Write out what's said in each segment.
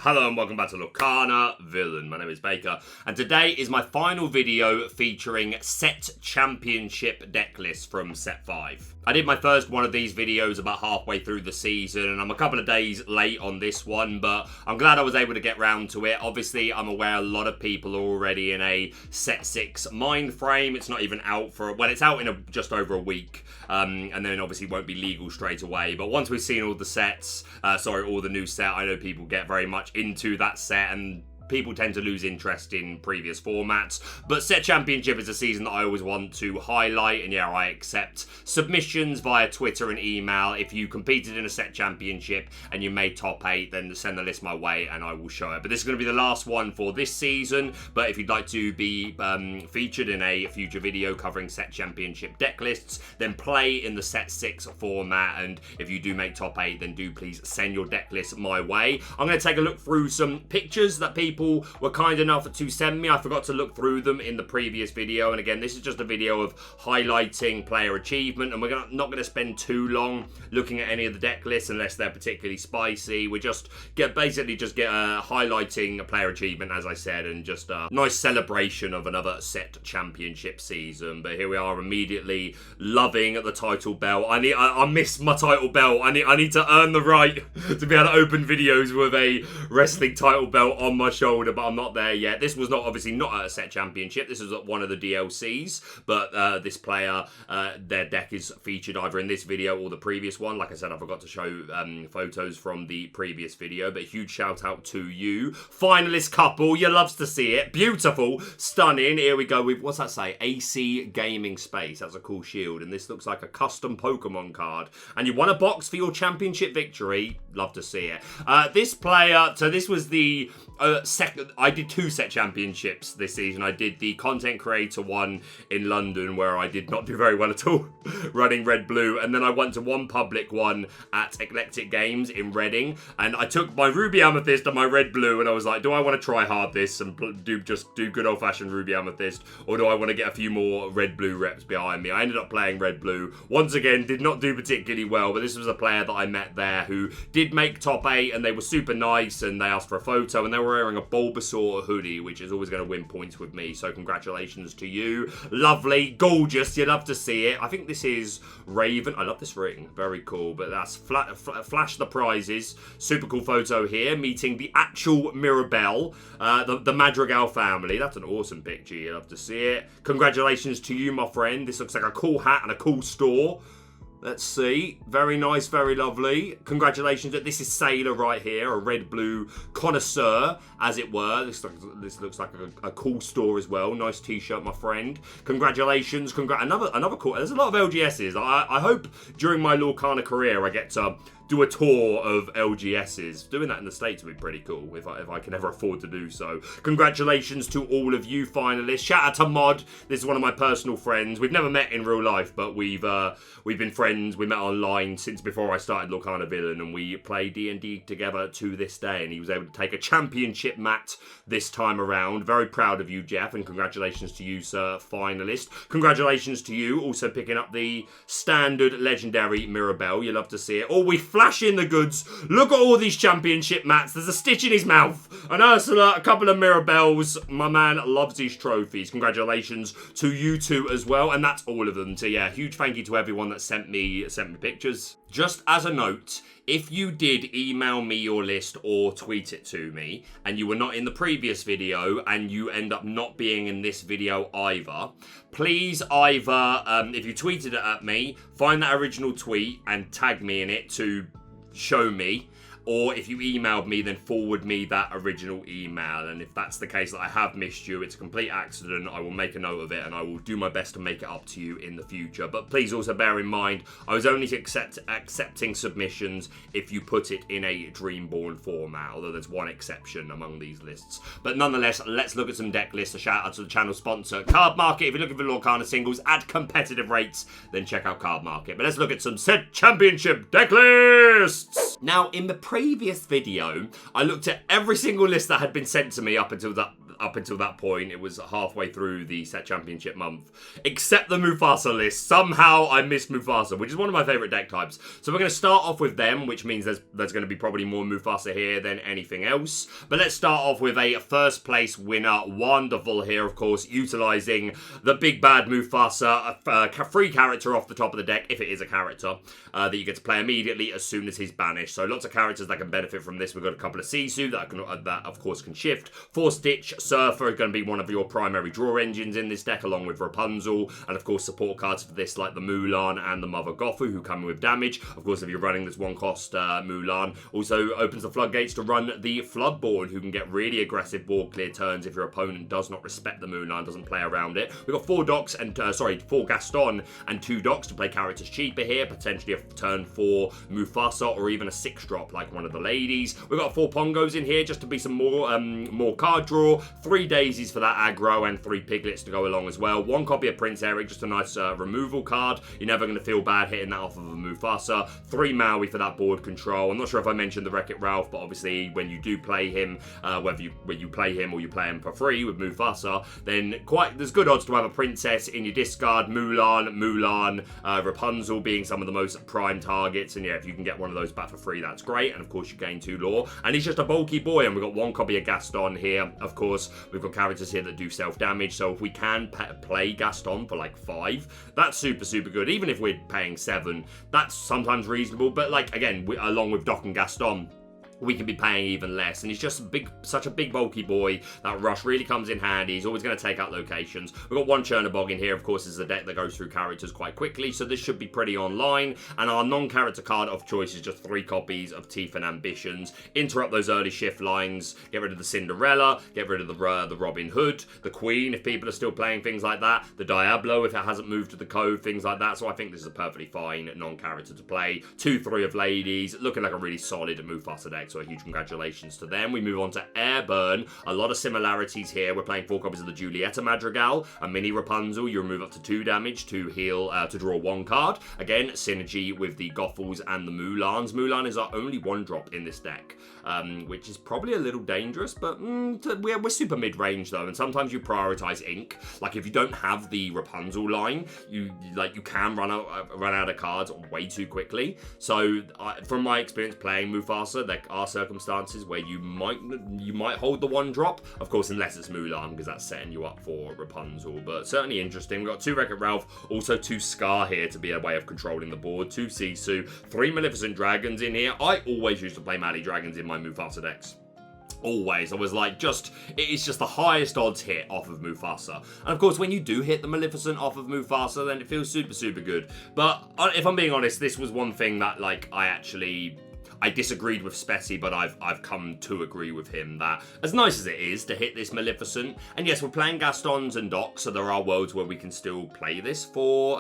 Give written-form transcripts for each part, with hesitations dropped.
Hello and welcome back to Lorcana Villain. My name is Baker, and today is my final video featuring set championship deck lists from set 5. I did my first one of these videos about halfway through the season, and I'm a couple of days late on this one, but I'm glad I was able to get round to it. Obviously, I'm aware a lot of people are already in a set 6 mind frame. It's not even out for, well, it's out in just over a week, and then obviously won't be legal straight away. But once we've seen all the sets, all the new set, I know people get very much into that set, and people tend to lose interest in previous formats. But set championship is a season that I always want to highlight, and yeah, I accept submissions via Twitter and email. If you competed in a set championship and you made top 8, then send the list my way and I will show it. But this is going to be the last one for this season. But if you'd like to be featured in a future video covering set championship deck lists, then play in the set 6 format. And if you do make top 8, then do please send your deck list my way. I'm going to take a look through some pictures that people were kind enough to send me. I forgot to look through them in the previous video, and again, this is just a video of highlighting player achievement, and we're not going to spend too long looking at any of the deck lists unless they're particularly spicy. We just basically get highlighting a player achievement, as I said, and just a nice celebration of another set championship season. But here we are, immediately loving the title belt. I miss my title belt. I need to earn the right to be able to open videos with a wrestling title belt on my shoulder, but I'm not there yet. This was obviously not at a set championship. This was at one of the DLCs, but this player, their deck is featured either in this video or the previous one. Like I said, I forgot to show photos from the previous video, but huge shout out to you. Finalist couple, you loves to see it. Beautiful, stunning. Here we go with, what's that say? AC Gaming Space. That's a cool shield, and this looks like a custom Pokemon card. And you won a box for your championship victory. Love to see it. This player, so this was the second. I did 2 set championships this season. I did the content creator one in London, where I did not do very well at all running red blue, and then I went to one public one at Eclectic Games in Reading, and I took my ruby amethyst and my red blue, and I was like, do I want to try hard this and do good old fashioned ruby amethyst, or do I want to get a few more red blue reps behind me? I ended up playing red blue once again. Did not do particularly well, but this was a player that I met there who did make top 8, and they were super nice, and they asked for a photo, and they were wearing a Bulbasaur hoodie, which is always going to win points with me, so congratulations to you. Lovely, gorgeous, you love to see it. I think this is Raven. I love this ring, very cool. But that's flash the prizes. Super cool photo here, meeting the actual Mirabelle, the Madrigal family. That's an awesome picture, you love to see it. Congratulations to you, my friend. This looks like a cool hat and a cool store. Let's see. Very nice, very lovely. Congratulations. This is Sailor right here, a red-blue connoisseur, as it were. This looks like a cool store as well. Nice t-shirt, my friend. Congratulations. Another cool. There's a lot of LGSs. I hope during my Lorcana career I get to do a tour of LGSs. Doing that in the States would be pretty cool if I can ever afford to do so. Congratulations to all of you finalists. Shout out to Mod. This is one of my personal friends. We've never met in real life, but we've been friends. We met online since before I started Lorcana Villain, and we play D&D together to this day, and he was able to take a championship mat this time around. Very proud of you, Jeff, and congratulations to you, sir, finalist. Congratulations to you also picking up the standard legendary Mirabelle. You love to see it. Oh, we flash in the goods. Look at all these championship mats. There's a stitch in his mouth. An Ursula, a couple of Mirabelles. My man loves these trophies. Congratulations to you two as well. And that's all of them. So yeah, huge thank you to everyone that sent me pictures. Just as a note, if you did email me your list or tweet it to me, and you were not in the previous video, and you end up not being in this video either, please either, if you tweeted it at me, find that original tweet and tag me in it to show me, or if you emailed me, then forward me that original email. And if that's the case that I have missed you, it's a complete accident, I will make a note of it and I will do my best to make it up to you in the future. But please also bear in mind, I was only accepting submissions if you put it in a Dreamborn format, although there's one exception among these lists. But nonetheless, let's look at some deck lists. A shout out to the channel sponsor, Cardmarket. If you're looking for Lorcana singles at competitive rates, then check out Cardmarket. But let's look at some set championship deck lists. Now, in the previous video, I looked at every single list that had been sent to me up until up until that point. It was halfway through the set championship month. Except the Mufasa list. Somehow I missed Mufasa, which is one of my favourite deck types. So we're going to start off with them, which means there's going to be probably more Mufasa here than anything else. But let's start off with a first place winner. Wonderful here, of course, utilising the big bad Mufasa, a free character off the top of the deck, if it is a character, that you get to play immediately as soon as he's banished. So lots of characters that can benefit from this. We've got a couple of Sisu that of course can shift. Force Stitch, Surfer is going to be one of your primary draw engines in this deck, along with Rapunzel, and of course support cards for this like the Mulan and the Mother Gothel, who come with damage. Of course, if you're running this one cost Mulan, also opens the floodgates to run the Floodborn, who can get really aggressive board clear turns if your opponent does not respect the Mulan, doesn't play around it. We've got 4 Gaston and 2 docks to play characters cheaper here, potentially a turn 4 Mufasa or even a 6-drop like one of the ladies. We've got 4 Pongos in here just to be some more card draw, 3 Daisies for that aggro, and 3 Piglets to go along as well. 1 copy of Prince Eric, just a nice removal card. You're never going to feel bad hitting that off of a Mufasa. 3 Maui for that board control. I'm not sure if I mentioned the Wreck-It Ralph, but obviously when you do play him, whether you play him or you play him for free with Mufasa, then there's good odds to have a princess in your discard. Mulan, Rapunzel being some of the most prime targets, and yeah, if you can get one of those back for free, that's great. And of course you gain 2 lore, and he's just a bulky boy. And we've got 1 copy of Gaston here. Of course, we've got characters here that do self-damage, so if we can play Gaston for like 5, that's super good. Even if we're paying 7, that's sometimes reasonable, but like again, along with Doc and Gaston, we can be paying even less, and he's just such a big bulky boy. That rush really comes in handy. He's always going to take out locations. We've got 1 Chernobog in here, of course. This is a deck that goes through characters quite quickly, so this should be pretty online. And our non-character card of choice is just 3 copies of Teeth and Ambitions. Interrupt those early shift lines, get rid of the Cinderella, get rid of the Robin Hood, the Queen if people are still playing things like that, the Diablo if it hasn't moved to the code, things like that. So I think this is a perfectly fine non-character to play. 2, 3 of Ladies, looking like a really solid Mufasa deck, so a huge congratulations to them. We move on to Airburn. A lot of similarities here. We're playing 4 copies of the Julieta Madrigal, a mini Rapunzel. You remove up to 2 damage to heal, to draw 1 card. Again, synergy with the Gothels and the Mulans. Mulan is our only 1-drop in this deck, which is probably a little dangerous, but we're super mid-range though, and sometimes you prioritize ink. Like if you don't have the Rapunzel line, you can run out of cards way too quickly. So from my experience playing Mufasa, there are circumstances where you might hold the 1-drop, of course, unless it's Mulan, because that's setting you up for Rapunzel. But certainly interesting. We've got 2 Wreck-It Ralph, also 2 Scar here to be a way of controlling the board, 2 Sisu, 3 Maleficent Dragons in here. I always used to play Maddie Dragons in my Mufasa decks. Always. I was like, it's just the highest odds hit off of Mufasa. And of course, when you do hit the Maleficent off of Mufasa, then it feels super good. But if I'm being honest, this was one thing that like I disagreed with Spessy, but I've come to agree with him that as nice as it is to hit this Maleficent, and yes, we're playing Gastons and Docs, so there are worlds where we can still play this for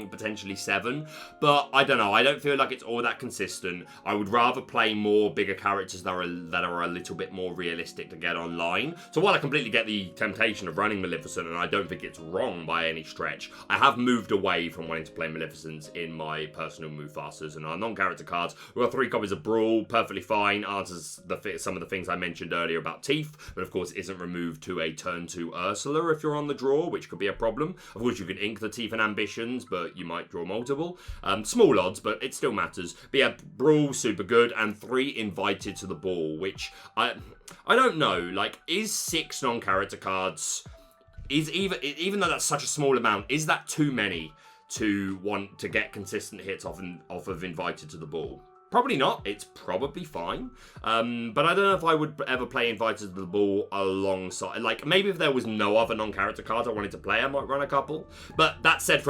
potentially 7, but I don't know, I don't feel like it's all that consistent. I would rather play more bigger characters that are a little bit more realistic to get online. So while I completely get the temptation of running Maleficent, and I don't think it's wrong by any stretch, I have moved away from wanting to play Maleficents in my personal Mufasas. And our non-character cards, we've got 3 copies of Brawl, perfectly fine, answers some of the things I mentioned earlier about Teeth, but of course isn't removed to a turn 2 Ursula if you're on the draw, which could be a problem. Of course you can ink the Teeth and Ambitions, but you might draw multiple. Small odds, but it still matters. But yeah, Brawl, super good, and 3 Invited to the Ball, which I don't know, like, is 6 non-character cards, even though that's such a small amount, is that too many to want to get consistent hits off of Invited to the Ball? Probably not. It's probably fine. But I don't know if I would ever play Invited to the Ball alongside. Like, maybe if there was no other non-character cards I wanted to play, I might run a couple. But that said,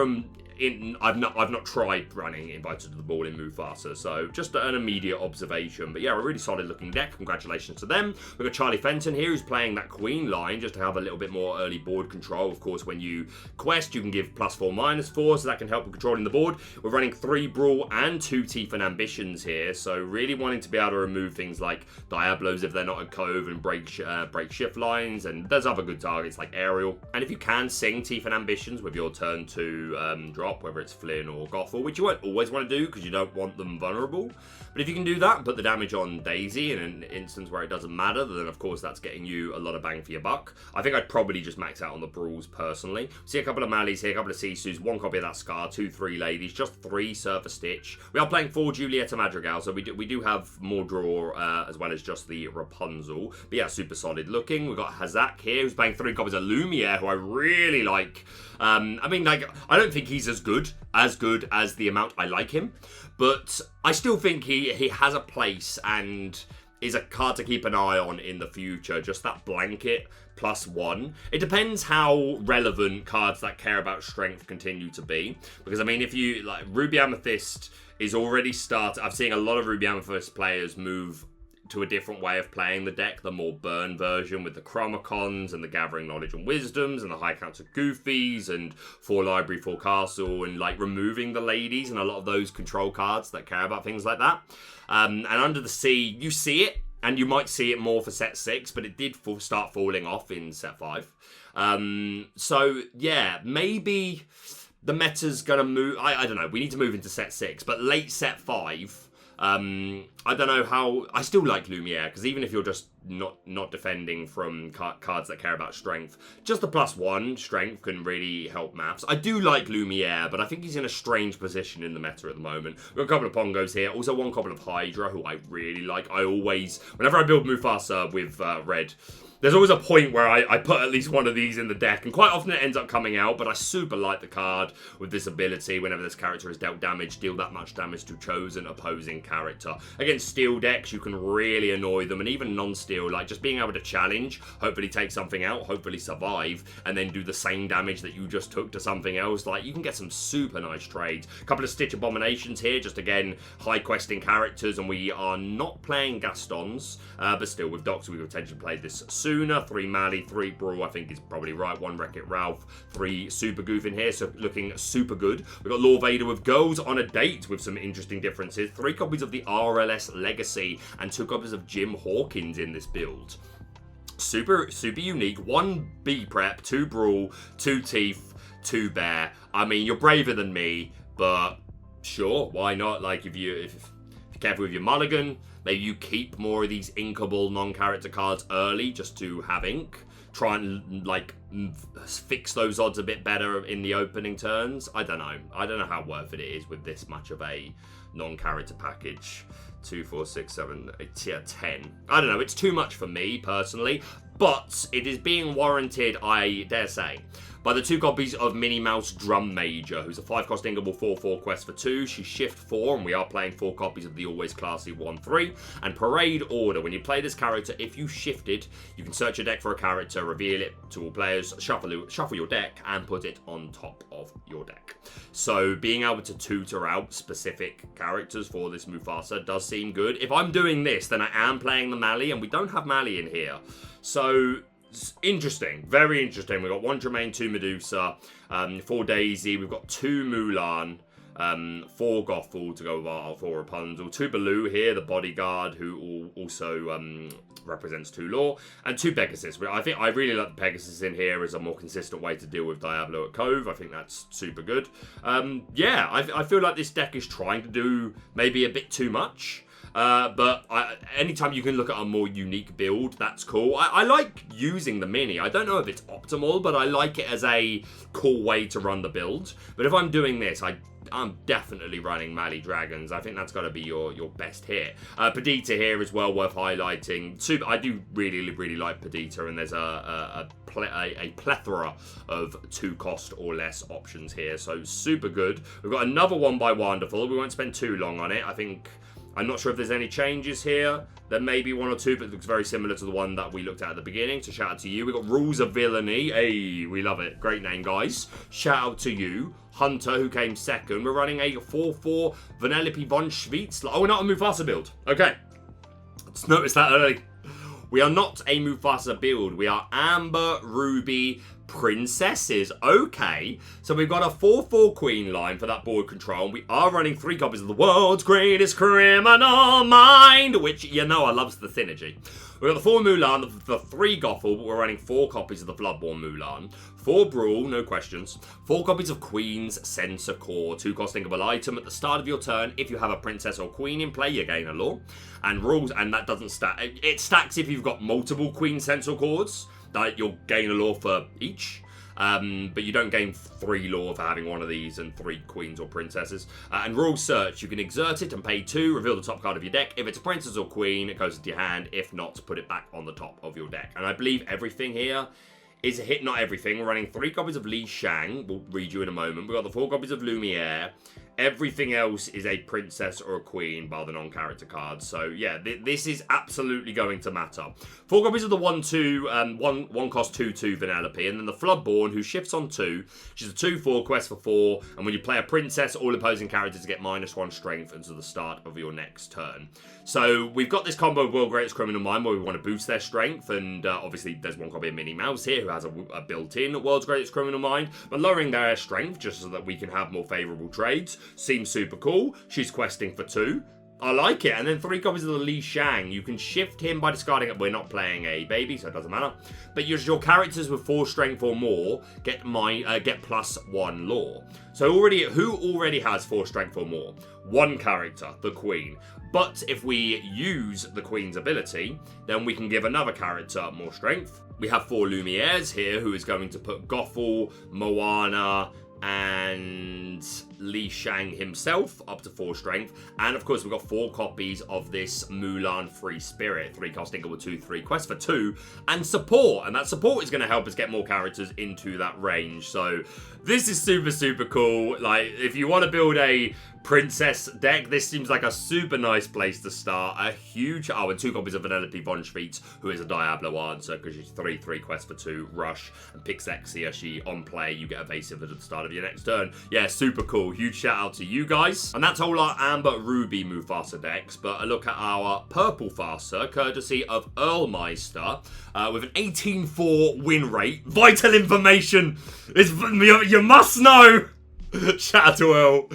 I've not tried running Invited to the Ball in Mufasa, so just an immediate observation. But yeah, a really solid looking deck. Congratulations to them. We've got Charlie Fenton here, who's playing that Queen line just to have a little bit more early board control. Of course, when you quest, you can give +4/-4, so that can help with controlling the board. We're running 3 Brawl and 2 Teeth and Ambitions here, so really wanting to be able to remove things like Diablos if they're not a Cove, and break shift lines, and there's other good targets like Ariel. And if you can sing Teeth and Ambitions with your turn 2 drop, drop, whether it's Flynn or Gothel, which you won't always want to do because you don't want them vulnerable. But if you can do that and put the damage on Daisy in an instance where it doesn't matter, then of course that's getting you a lot of bang for your buck. I think I'd probably just max out on the Brawls personally. See a couple of Mallies here, a couple of Sisus, 1 copy of that Scar, 2 3 Ladies, just 3 Surfer Stitch. We are playing 4 Julieta Madrigal, so we do have more draw as well as just the Rapunzel. But yeah, super solid looking. We've got Hazak here, who's playing 3 copies of Lumiere, who I really like. I mean, like, I don't think he's as good as the amount I like him, but I still think he has a place and is a card to keep an eye on in the future. Just that blanket +1. It depends how relevant cards that care about strength continue to be, because I mean, if you like, Ruby Amethyst is already started. I've seen a lot of Ruby Amethyst players move to a different way of playing the deck, the more burn version with the Chromacons and the Gathering Knowledge and Wisdoms and the High Counter Goofies and 4 Library, 4 Castle, and like removing the Ladies and a lot of those control cards that care about things like that. And Under the Sea, you see it, and you might see it more for set 6, but it did start falling off in set 5. So yeah, maybe the meta's gonna move. I don't know, we need to move into set 6, but late set 5, I don't know how. I still like Lumiere, because even if you're just not defending from cards that care about strength, just the +1 strength can really help maths. I do like Lumiere, but I think he's in a strange position in the meta at the moment. We've got a couple of Pongos here, also 1 couple of Hydra, who I really like. I always, whenever I build Mufasa with red, there's always a point where I put at least one of these in the deck, and quite often it ends up coming out, but I super like the card with this ability. Whenever this character is dealt damage, deal that much damage to chosen opposing character. Against steel decks, you can really annoy them, and even non-steel, like just being able to challenge, hopefully take something out, hopefully survive, and then do the same damage that you just took to something else. Like, you can get some super nice trades. A couple of Stitch Abominations here, just again, high questing characters, and we are not playing Gastons, but still with Docs, we could potentially play this sooner. 3 Mally, 3 Brawl, I think is probably right. 1 Wreck-It Ralph, 3 Super Goof in here, so looking super good. We've got Lord Vader with Girls on a Date with some interesting differences. 3 copies of the RLS Legacy and 2 copies of Jim Hawkins in this build. Super unique. 1 B Prep, 2 Brawl, 2 Teeth, 2 Bear. I mean, you're braver than me, but sure, why not? Like, if you're careful with your mulligan, maybe you keep more of these inkable non-character cards early just to have ink. Try and like fix those odds a bit better in the opening turns. I don't know. I don't know how worth it is with this much of a non-character package. 2, 4, 6, 7, 8, yeah, 10. I don't know. It's too much for me personally, but it is being warranted, I dare say, by the 2 copies of Minnie Mouse Drum Major, who's a 5-cost inkable 4/4 quest for 2. She's shift 4, and we are playing 4 copies of the always classy 1/3. And Parade Order. When you play this character, if you shifted, you can search your deck for a character, reveal it to all players, shuffle your deck, and put it on top of your deck. So being able to tutor out specific characters for this Mufasa does seem good. If I'm doing this, then I am playing the Mally, and we don't have Mally in here. So interesting, very interesting. We've got 1 Jermaine, 2 Medusa, 4 Daisy, we've got 2 Mulan, 4 Gothel to go with our 4 Rapunzel, 2 Baloo here, the bodyguard, who also represents 2 Lore, and 2 Pegasus. I really like the Pegasus in here as a more consistent way to deal with Diablo at Cove. I think that's super good. Yeah, I feel like this deck is trying to do maybe a bit too much. But anytime you can look at a more unique build, that's cool. I like using the Mini. I don't know if it's optimal, but I like it as a cool way to run the build. But if I'm doing this, I'm definitely running Mally Dragons. I think that's got to be your best hit. Perdita here is well worth highlighting. I do really like Perdita, and there's a plethora of 2-cost or less options here. So super good. We've got another one by Wonderful. We won't spend too long on it. I'm not sure if there's any changes here. There may be 1 or 2, but it looks very similar to the one that we looked at the beginning. So shout out to you. We've got Rules of Villainy. Hey, we love it. Great name, guys. Shout out to you. Hunter, who came second. We're running a 4/4 Vanellope von Schweetz. Oh, we're not a Mufasa build. Okay. Let's notice that early. We are not a Mufasa build. We are Amber, Ruby, princesses. Okay, so we've got a 4/4 queen line for that board control, and we are running 3 copies of the world's greatest criminal mind, which, you know, I loves the synergy. We've got the 4 Mulan, the 3 Gothel, but we're running 4 copies of the Bloodborne Mulan, 4 Brawl, no questions, 4 copies of Queen's Censor Core, 2 costing of an item at the start of your turn. If you have a princess or queen in play, you gain a lore, and rules, and that doesn't stack. It stacks if you've got multiple Queen Censor Cores, that you'll gain a lore for each. But you don't gain 3 lore for having one of these and 3 queens or princesses. And Rule Search, you can exert it and pay 2, reveal the top card of your deck. If it's a princess or queen, it goes into your hand. If not, put it back on the top of your deck. And I believe everything here is a hit, not everything. We're running 3 copies of Li Shang. We'll read you in a moment. We've got the 4 copies of Lumiere. Everything else is a princess or a queen by the non-character cards. So yeah, this is absolutely going to matter. 4 copies of the 1/2, one cost 2/2 Vanellope, and then the Floodborn, who shifts on 2. She's a 2/4 quest for 4, and when you play a princess, all opposing characters get -1 strength until the start of your next turn. So we've got this combo of World Greatest Criminal Mind where we want to boost their strength, and obviously there's 1 copy of Minnie Mouse here who has a built-in World's Greatest Criminal Mind, but lowering their strength just so that we can have more favourable trades seems super cool. She's questing for 2. I like it. And then 3 copies of the Li Shang. You can shift him by discarding it. We're not playing a baby, so it doesn't matter. But your characters with 4 strength or more get +1 lore. So who already has 4 strength or more? 1 character, the Queen. But if we use the Queen's ability, then we can give another character more strength. We have 4 Lumieres here, who is going to put Gothel, Moana, and Li Shang himself up to 4 strength. And of course we've got 4 copies of this Mulan Free Spirit, 3 costing with 2/3 quest for 2, and support, and that support is going to help us get more characters into that range. So this is super cool. Like, if you want to build a princess deck, this seems like a super nice place to start. A huge, and 2 copies of Vanellope von Schweetz, who is a Diablo answer because she's 3/3 quest for 2 rush, and Pixexia, she on play, you get evasive at the start of your next turn. Yeah, super cool. Huge shout out to you guys. And that's all our Amber Ruby Mufasa decks, but a look at our Purplefasa, courtesy of Earlmeister, with an 18-4 win rate. Vital information is you must know. Shout out to Earl.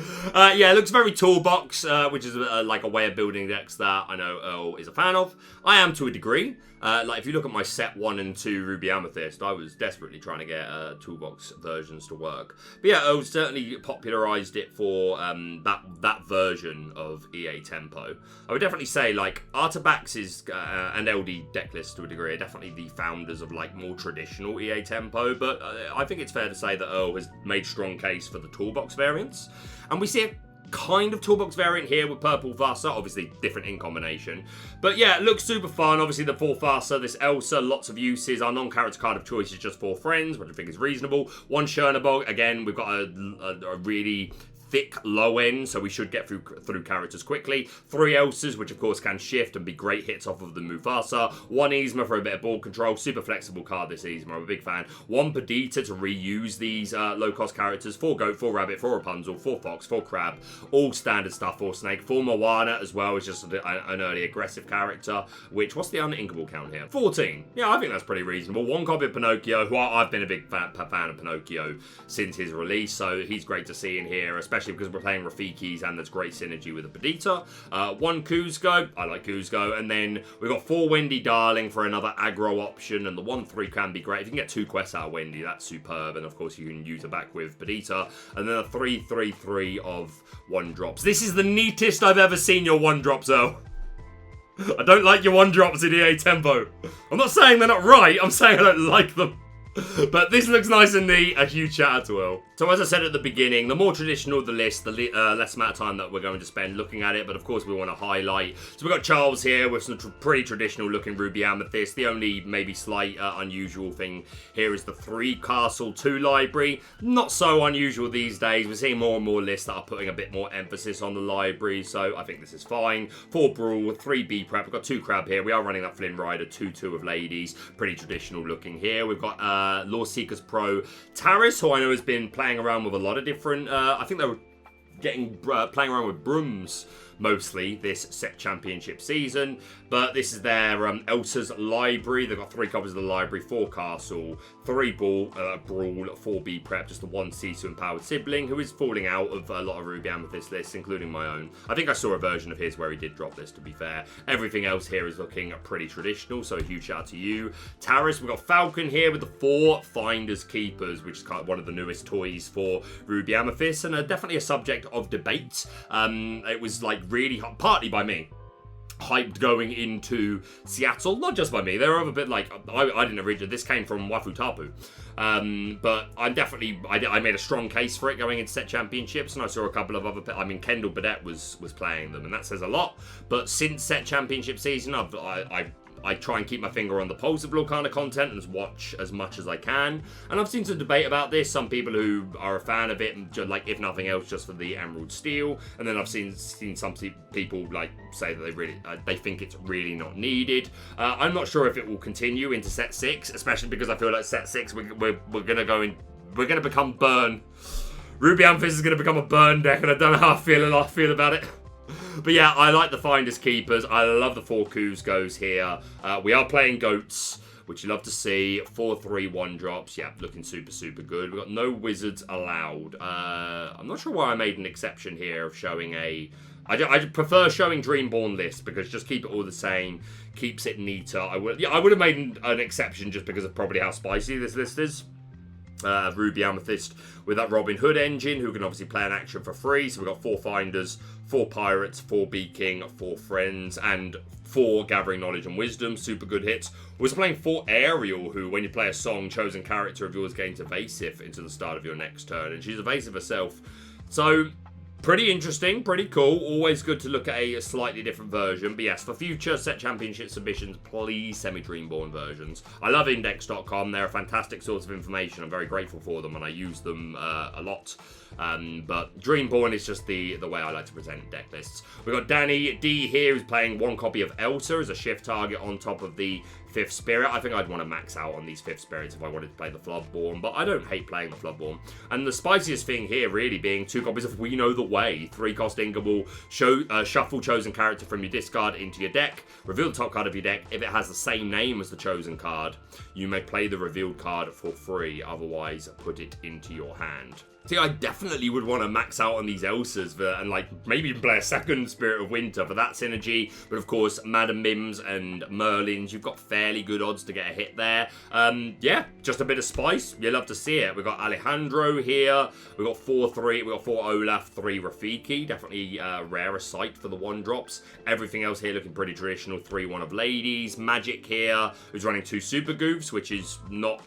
Yeah, it looks very toolbox, which is like a way of building decks that I know Earl is a fan of. I am to a degree. Like, if you look at my set 1 and 2 Ruby Amethyst, I was desperately trying to get toolbox versions to work. But yeah, Earl certainly popularized it for that version of EA Tempo. I would definitely say, like, Artabax's and LD Decklists to a degree are definitely the founders of, like, more traditional EA Tempo, but I think it's fair to say that Earl has made strong case for the toolbox variants. And we see a kind of toolbox variant here with Purplefasa, obviously different in combination. But yeah, it looks super fun. Obviously the 4 Fasa, this Elsa, lots of uses. Our non-character card of choice is just 4 friends, which I think is reasonable. 1 Chernobog, again, we've got a really thick low end, so we should get through characters quickly. 3 Elsas, which of course can shift and be great hits off of the Mufasa. 1 Yzma for a bit of board control. Super flexible card, this Yzma. I'm a big fan. 1 Perdita to reuse these low-cost characters. 4 Goat, 4 Rabbit, 4 Rapunzel, 4 Fox, 4 Crab. All standard stuff. 4 Snake. 4 Moana as well. It's just an early aggressive character, which, what's the uninkable count here? 14. Yeah, I think that's pretty reasonable. 1 copy of Pinocchio, who I've been a big fan of Pinocchio since his release, so he's great to see in here, especially because we're playing Rafikis and there's great synergy with the Perdita. 1 Kuzco, I like Kuzco, and then we've got 4 Wendy Darling for another aggro option, and the 1/3 can be great. If you can get 2 quests out of Wendy, that's superb, and of course you can use it back with Perdita, and then a 3/3/3 of 1-drops. This is the neatest I've ever seen your 1-drops, Earl. I don't like your 1-drops in EA Tempo. I'm not saying they're not right, I'm saying I don't like them. But this looks nice and neat. A huge shout out to Earl. So as I said at the beginning, the more traditional the list, the less amount of time that we're going to spend looking at it. But of course we want to highlight. So we've got Charles here with some pretty traditional looking Ruby Amethyst. The only maybe slight unusual thing here is the 3 Castle 2 library. Not so unusual these days. We're seeing more and more lists that are putting a bit more emphasis on the library. So I think this is fine. 4 Brawl, 3 B Prep. We've got 2 Crab here. We are running that Flynn Rider 2/2 of ladies. Pretty traditional looking here. We've got Law Seekers Pro Taris, who I know has been playing around with a lot of different, I think they were playing around with BROOMS mostly this set championship season. But this is their Elsa's library. They've got 3 copies of the library, 4 castle, 3 brawl, 4 B prep, just the 1 C2 empowered sibling who is falling out of a lot of Ruby Amethyst lists, including my own. I think I saw a version of his where he did drop this, to be fair. Everything else here is looking pretty traditional, so a huge shout out to you. Taris, we've got Falcon here with the 4 Finders Keepers, which is kind of one of the newest toys for Ruby Amethyst, and definitely a subject of debate. It was like really partly by me. Hyped going into Seattle, not just by me. They were a bit like, I didn't originally, this came from Wafu Tapu. But I made a strong case for it going into set championships, and I saw a couple of other, I mean, Kendall Burdett was playing them, and that says a lot. But since set championship season, I try and keep my finger on the pulse of Lorcana content and watch as much as I can. And I've seen some debate about this. Some people who are a fan of it, and like if nothing else, just for the Emerald Steel. And then I've seen some people like say that they think it's really not needed. I'm not sure if it will continue into set 6, especially because I feel like set 6 we're gonna become burn. Ruby Amethyst is gonna become a burn deck, and I don't know how I feel about it. But yeah, I like the Finders Keepers. I love the 4 Kuzcos here. We are playing Goats, which you love to see. 4/3 1-drops. Yeah, looking super good. We've got no Wizards allowed. I'm not sure why I made an exception here of showing I prefer showing Dreamborn lists because just keep it all the same. Keeps it neater. I would have made an exception just because of probably how spicy this list is. Ruby Amethyst with that Robin Hood engine, who can obviously play an action for free. So we've got 4 Finders, 4 Pirates, 4 Bee King, 4 Friends, and 4 Gathering Knowledge and Wisdom. Super good hits. We're also playing 4 Ariel, who, when you play a song, chosen character of yours gains evasive into the start of your next turn. And she's evasive herself. So pretty interesting, pretty cool. Always good to look at a slightly different version. But yes, for future set championship submissions, please send me Dreamborn versions. I love index.com. They're a fantastic source of information. I'm very grateful for them, and I use them a lot. But Dreamborn is just the way I like to present deck lists. We've got Danny D here, who's playing 1 copy of Elsa as a shift target on top of the 5th Spirit. I think I'd want to max out on these 5th Spirits if I wanted to play the Floodborn, but I don't hate playing the Floodborn. And the spiciest thing here really being 2 copies of We Know the Way. 3-cost Ingable, shuffle chosen character from your discard into your deck, reveal the top card of your deck. If it has the same name as the chosen card, you may play the revealed card for free, otherwise put it into your hand. See, I definitely would want to max out on these Elsas and like maybe even play a 2nd Spirit of Winter for that synergy. But of course, Madam Mims and Merlins, you've got fairly good odds to get a hit there. Yeah, just a bit of spice. You love to see it. We've got Alejandro here. We've got 4/3. We've got 4 Olaf, 3 Rafiki. Definitely rarer sight for the 1-drops. Everything else here looking pretty traditional. 3 One of Ladies. Magic here, who's running 2 Super Goofs, which is not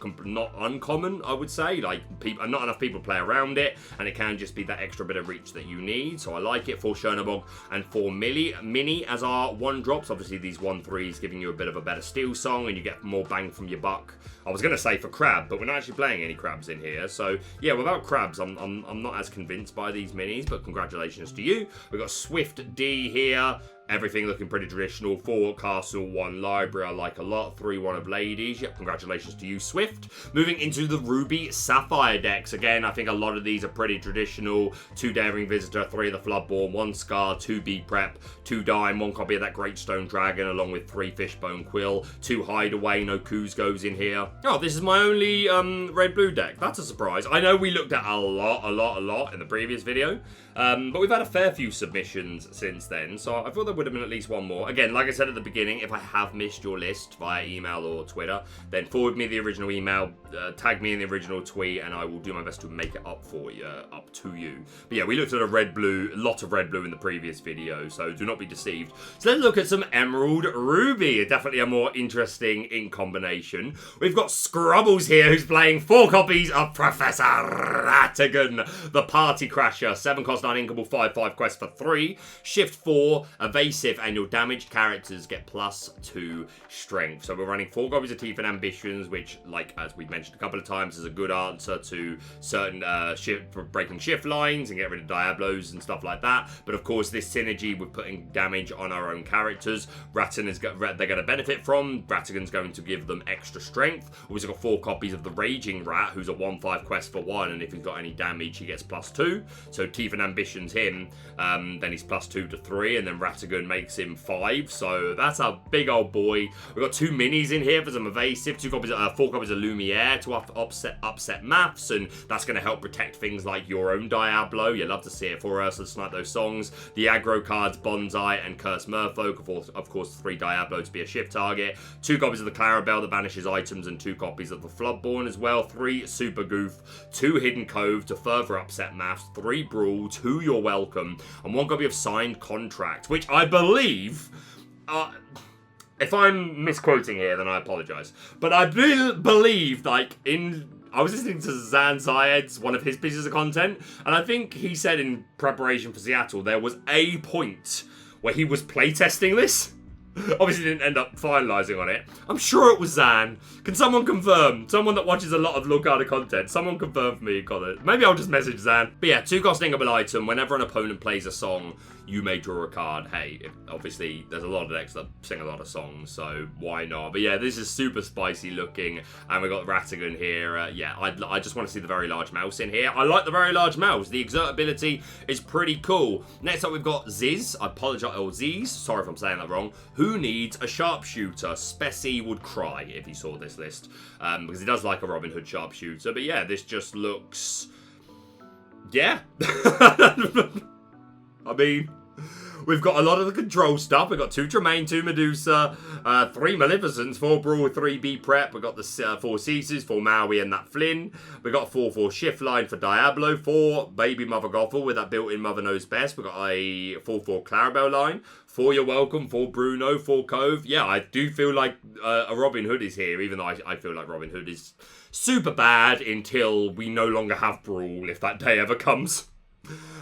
uncommon, I would say. Like, not enough people play around it, and it can just be that extra bit of reach that you need, so I like it. 4 Chernobog and 4 Mini as our 1-drops. Obviously these 1/3s giving you a bit of a better SteelSong, and you get more bang from your buck. I was going to say for Crab, but we're not actually playing any Crabs in here, so yeah, without Crabs I'm not as convinced by these minis, but congratulations to you. We've got Swift D here. Everything looking pretty traditional. 4 Castle, 1 Library, I like a lot. 3 One of Ladies. Yep, congratulations to you, Swift. Moving into the Ruby Sapphire decks. Again, I think a lot of these are pretty traditional. 2 Daring Visitor, 3 of the Floodborn, 1 Scar, 2 B Prep, 2 Dime, 1 copy of that Great Stone Dragon, along with 3 Fishbone Quill, 2 Hideaway, no Kuzcos in here. Oh, this is my only red-blue deck. That's a surprise. I know we looked at a lot in the previous video, but we've had a fair few submissions since then, so I thought there would have been at least one more. Again, like I said at the beginning, if I have missed your list via email or Twitter, then forward me the original email, tag me in the original tweet, and I will do my best to make it up for you, up to you. But yeah, we looked at a lot of red-blue in the previous video, so do not be deceived. So let's look at some Emerald Ruby. Definitely a more interesting ink combination. We've got Scrubbles here, who's playing 4 copies of Professor Ratigan, the Party Crasher. 7 cost uninkable, 5/5 quest for 3. Shift 4, evade evasive, and your damaged characters get +2 strength. So we're running 4 copies of Teeth and Ambitions, which, like, as we've mentioned a couple of times, is a good answer to certain breaking shift lines and get rid of Diablos and stuff like that. But of course, this synergy with putting damage on our own characters, they're going to benefit from. Ratigan's going to give them extra strength. We've also got 4 copies of the Raging Rat, who's a 1/5 quest for 1, and if he's got any damage, he gets +2. So Teeth and Ambitions him, then he's +2 to 3, and then Ratigan makes him 5. So that's a big old boy. We've got 2 minis in here for some evasive, 4 copies of Lumiere to upset maths, and that's going to help protect things like your own Diablo. You love to see it for us. Let's snipe those songs. The aggro cards, Bonsai and Curse Merfolk, of course 3 Diablo to be a shift target. 2 copies of the Clarabelle that banishes items, and 2 copies of the Floodborn as well. 3 Super Goof, 2 Hidden Cove to further upset maths, 3 Brawl, 2 You're Welcome, and 1 copy of Signed Contract, which I believe... if I'm misquoting here, then I apologise. But I believe, like, I was listening to Zan Zayed's, one of his pieces of content, and I think he said in preparation for Seattle, there was a point where he was playtesting this. Obviously didn't end up finalising on it. I'm sure it was Zan. Can someone confirm? Someone that watches a lot of Lorcana content. Someone confirm for me, got it. Maybe I'll just message Zan. But yeah, 2 costingable item. Whenever an opponent plays a song, you may draw a card. Hey, obviously there's a lot of decks that sing a lot of songs, so why not? But yeah, this is super spicy looking, and we got Ratigan here. Yeah, I just want to see the very large mouse in here. I like the very large mouse. The exert ability is pretty cool. Next up, we've got Ziz. I apologize, or Ziz. Sorry if I'm saying that wrong. Who needs a sharpshooter? Speci would cry if he saw this list, because he does like a Robin Hood sharpshooter. But yeah, this just looks... yeah. I mean, we've got a lot of the control stuff. We've got 2 Tremaine, 2 Medusa, 3 Maleficents, 4 Brawl, 3 B Prep. We've got the 4 Ceases, 4 Maui and that Flynn. We've got 4/4 Shift Line for Diablo, 4 Baby Mother Gothel with that built-in Mother Knows Best. We've got a 4/4 Clarabelle line, 4 You're Welcome, 4 Bruno, 4 Cove. Yeah, I do feel like a Robin Hood is here, even though I feel like Robin Hood is super bad until we no longer have Brawl, if that day ever comes.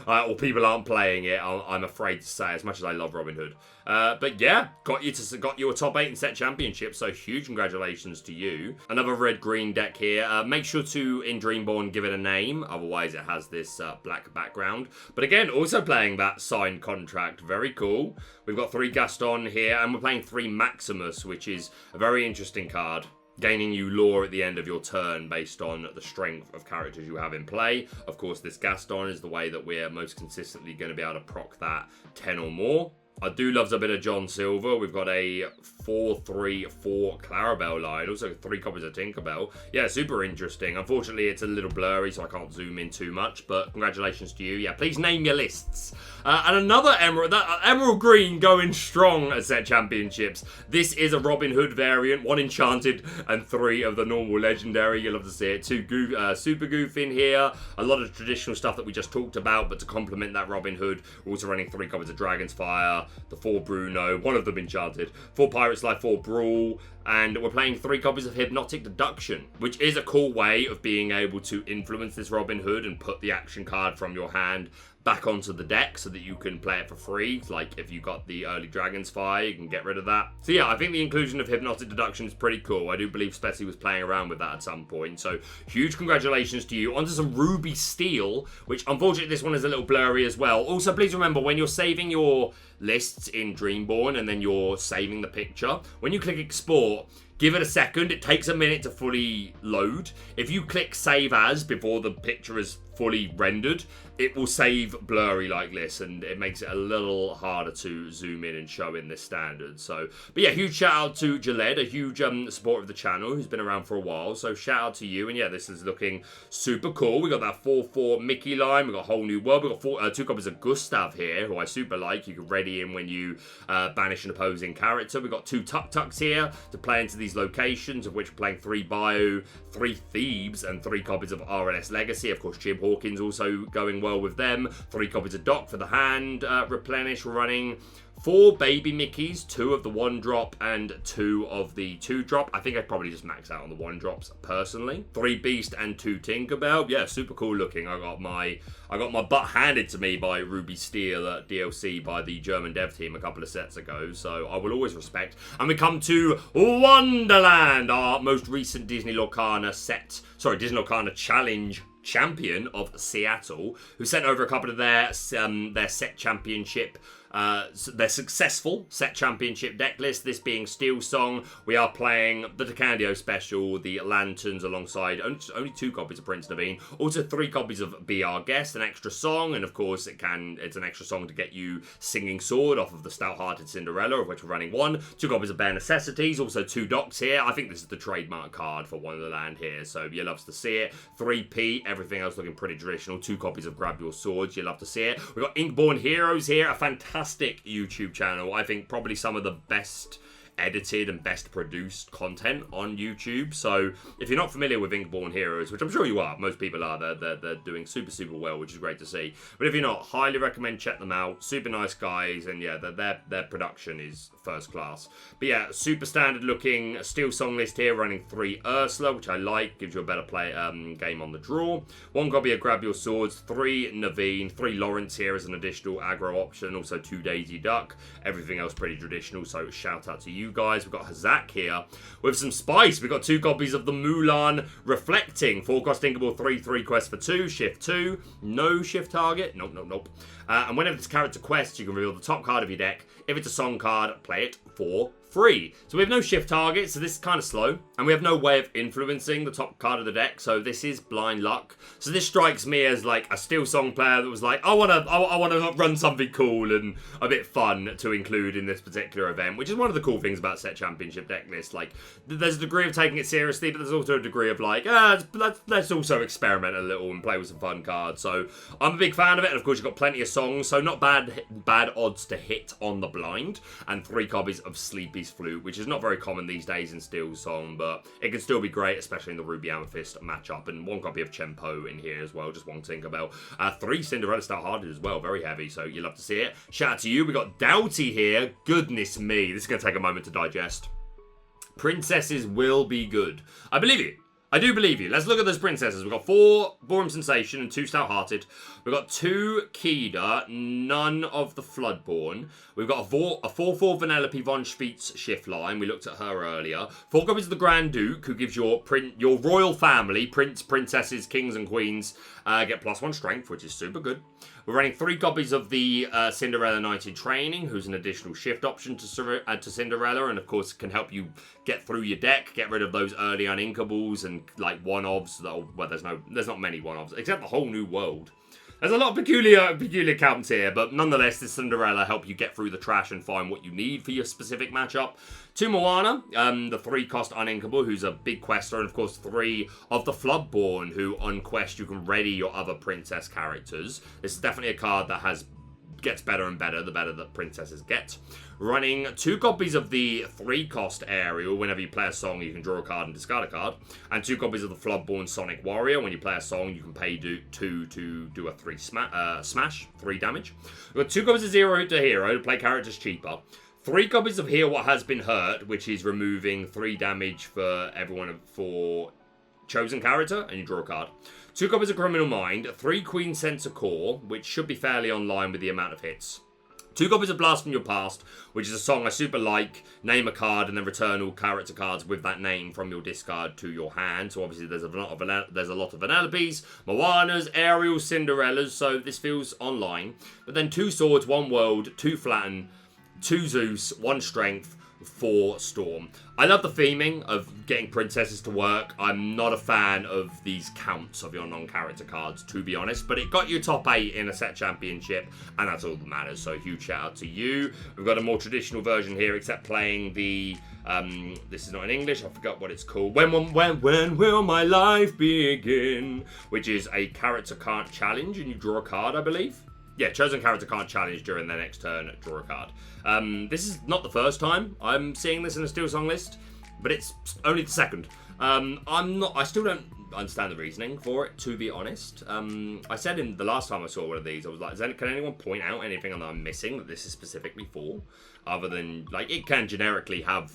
Or people aren't playing it, I'm afraid to say, as much as I love Robin Hood. But yeah, got you a top 8 in set championship, so huge congratulations to you. Another red-green deck here. Make sure to, in Dreamborn, give it a name, otherwise it has this black background. But again, also playing that signed contract, very cool. We've got 3 Gaston here, and we're playing 3 Maximus, which is a very interesting card. Gaining you lore at the end of your turn based on the strength of characters you have in play. Of course, this Gaston is the way that we're most consistently going to be able to proc that 10 or more. I do love a bit of John Silver. We've got a 4/3/4 Clarabelle line. Also 3 copies of Tinkerbell. Yeah, super interesting. Unfortunately, it's a little blurry, so I can't zoom in too much. But congratulations to you. Yeah, please name your lists. And another Emerald. Emerald Green going strong at set championships. This is a Robin Hood variant. 1 Enchanted and 3 of the normal Legendary. You'll love to see it. 2 Super Goof in here. A lot of traditional stuff that we just talked about. But to complement that Robin Hood, we're also running 3 copies of Dragon's Fire. The 4 Bruno, 1 of them Enchanted, 4 Pirate's Life, 4 Brawl, and we're playing 3 copies of Hypnotic Deduction, which is a cool way of being able to influence this Robin Hood and put the action card from your hand back onto the deck so that you can play it for free. Like if you got the early Dragon's Fire, you can get rid of that. So yeah, I think the inclusion of Hypnotic Deduction is pretty cool. I do believe Speci was playing around with that at some point. So huge congratulations to you. Onto some Ruby Steel, which unfortunately this one is a little blurry as well. Also, please remember when you're saving your lists in Dreamborn and then you're saving the picture, when you click export, give it a second. It takes a minute to fully load. If you click save as before the picture is fully rendered, it will save blurry like this, and it makes it a little harder to zoom in and show in this standard. So, but yeah, huge shout out to Jaled, a huge supporter of the channel who's been around for a while. So shout out to you, and yeah, this is looking super cool. We got that 4/4 Mickey line. We got a whole new world. We got 2 copies of Gustav here, who I super like. You can ready him when you banish an opposing character. We got 2 Tuk-Tuks here to play into these locations, of which we're playing 3 Bio, 3 Thebes, and 3 copies of RLS Legacy. Of course, Jib Hawkins also going well with them. 3 copies of Doc for the hand replenish. We're running 4 baby Mickeys, 2 of the 1-drop and 2 of the 2-drop. I think I'd probably just max out on the 1-drops personally. 3 Beast and 2 Tinkerbell. Yeah, super cool looking. I got my butt handed to me by Ruby Steel at DLC by the German dev team a couple of sets ago, so I will always respect. And we come to Wonderland, our most recent Disney Lorcana Challenge champion of Seattle, who sent over a couple of their set championship, their successful set championship deck list. This being SteelSong, we are playing the Decandio special, the Lanterns, alongside only 2 copies of Prince Naveen, also 3 copies of Be Our Guest, an extra song, and of course it's an extra song to get you Singing Sword off of the Stout-Hearted Cinderella, of which we're running 1, 2 copies of Bare Necessities, also 2 docs here. I think this is the trademark card for Wonderland here, so you loves to see it. 3P, everything else looking pretty traditional. 2 copies of Grab Your Swords, you love to see it. We've got Inkborn Heroes here, a fantastic YouTube channel. I think probably some of the best edited and best produced content on YouTube. So if you're not familiar with Inkborn Heroes, which I'm sure you are, most people are, they're doing super well, which is great to see. But if you're not, highly recommend check them out. Super nice guys, and yeah, their production is first class. But yeah, super standard looking SteelSong list here, running 3 Ursula, which I like, gives you a better game on the draw. 1 copy of Grab Your Swords, 3 Naveen, 3 Lawrence here as an additional aggro option, also 2 Daisy Duck. Everything else pretty traditional, so shout out to you guys. We've got Hazak here with some spice. We've got 2 copies of the Mulan Reflecting. 4-cost Inkable, 3 quest for 2, shift 2, no shift target, nope. And whenever it's character quest, you can reveal the top card of your deck. If it's a song card, play it for free. So we have no shift target, so this is kind of slow. And we have no way of influencing the top card of the deck, so this is blind luck. So this strikes me as like a SteelSong player that was like, I wanna run something cool and a bit fun to include in this particular event, which is one of the cool things about set championship deck lists. Like, there's a degree of taking it seriously, but there's also a degree of like, let's also experiment a little and play with some fun cards. So I'm a big fan of it, and of course you've got plenty of songs, so not bad odds to hit on the blind, and 3 copies of Sleepy's Flute, which is not very common these days in SteelSong, but it can still be great, especially in the Ruby Amethyst matchup. And 1 copy of Chempo in here as well, just 1 Tinkerbell. 3 Cinderella Stout-Hearted as well, very heavy, so you love to see it. Shout out to you. We got Doughty here. Goodness me, this is going to take a moment to digest. Princesses will be good. I believe you. I do believe you. Let's look at those princesses. We've got 4 Borum Sensation and 2 Stout-Hearted. We've got 2 Kida, none of the Floodborn. We've got a 4/4 Vanellope von Schweetz shift line. We looked at her earlier. 4 copies of the Grand Duke, who gives your royal family, princesses, kings and queens, get +1 strength, which is super good. We're running 3 copies of the Cinderella Knight in Training, who's an additional shift option to Cinderella, and of course can help you get through your deck, get rid of those early uninkables and like one-offs. Well, there's not many one-offs, except the Whole New World. There's a lot of peculiar counts here, but nonetheless, this Cinderella help you get through the trash and find what you need for your specific matchup. 2 Moana, the 3-cost uninkable, who's a big quester, and of course 3 of the Floodborn, who on quest you can ready your other princess characters. This is definitely a card that gets better and better the better that princesses get. Running 2 copies of the 3-cost Ariel. Whenever you play a song, you can draw a card and discard a card. And 2 copies of the Floodborn Sonic Warrior. When you play a song, you can pay 2 to do a 3 smash, 3 damage. We've got 2 copies of Zero to Hero to play characters cheaper. 3 copies of Heal What Has Been Hurt, which is removing 3 damage for everyone for chosen character, and you draw a card. 2 copies of Criminal Mind, 3 Queen Center Core, which should be fairly online with the amount of hits. 2 copies of Blast from Your Past, which is a song I super like. Name a card and then return all character cards with that name from your discard to your hand. So obviously there's a lot of Vanellopes, Moanas, Ariel, Cinderellas, so this feels online. But then 2 Swords, 1 World, 2 Flatten, 2 Zeus, 1 Strength, 4 Storm. I love the theming of getting princesses to work. I'm not a fan of these counts of your non-character cards, to be honest, but it got you top 8 in a set championship, and that's all that matters, so huge shout out to you. We've got a more traditional version here, except playing the, this is not in English, I forgot what it's called. When will my life begin? Which is a character can't challenge, and you draw a card, I believe. Yeah, chosen character can't challenge during their next turn, draw a card. This is not the first time I'm seeing this in a SteelSong list, but it's only the second. I still don't understand the reasoning for it, to be honest. I said in the last time I saw one of these, I was like, can anyone point out anything that I'm missing that this is specifically for? Other than, like, it can generically have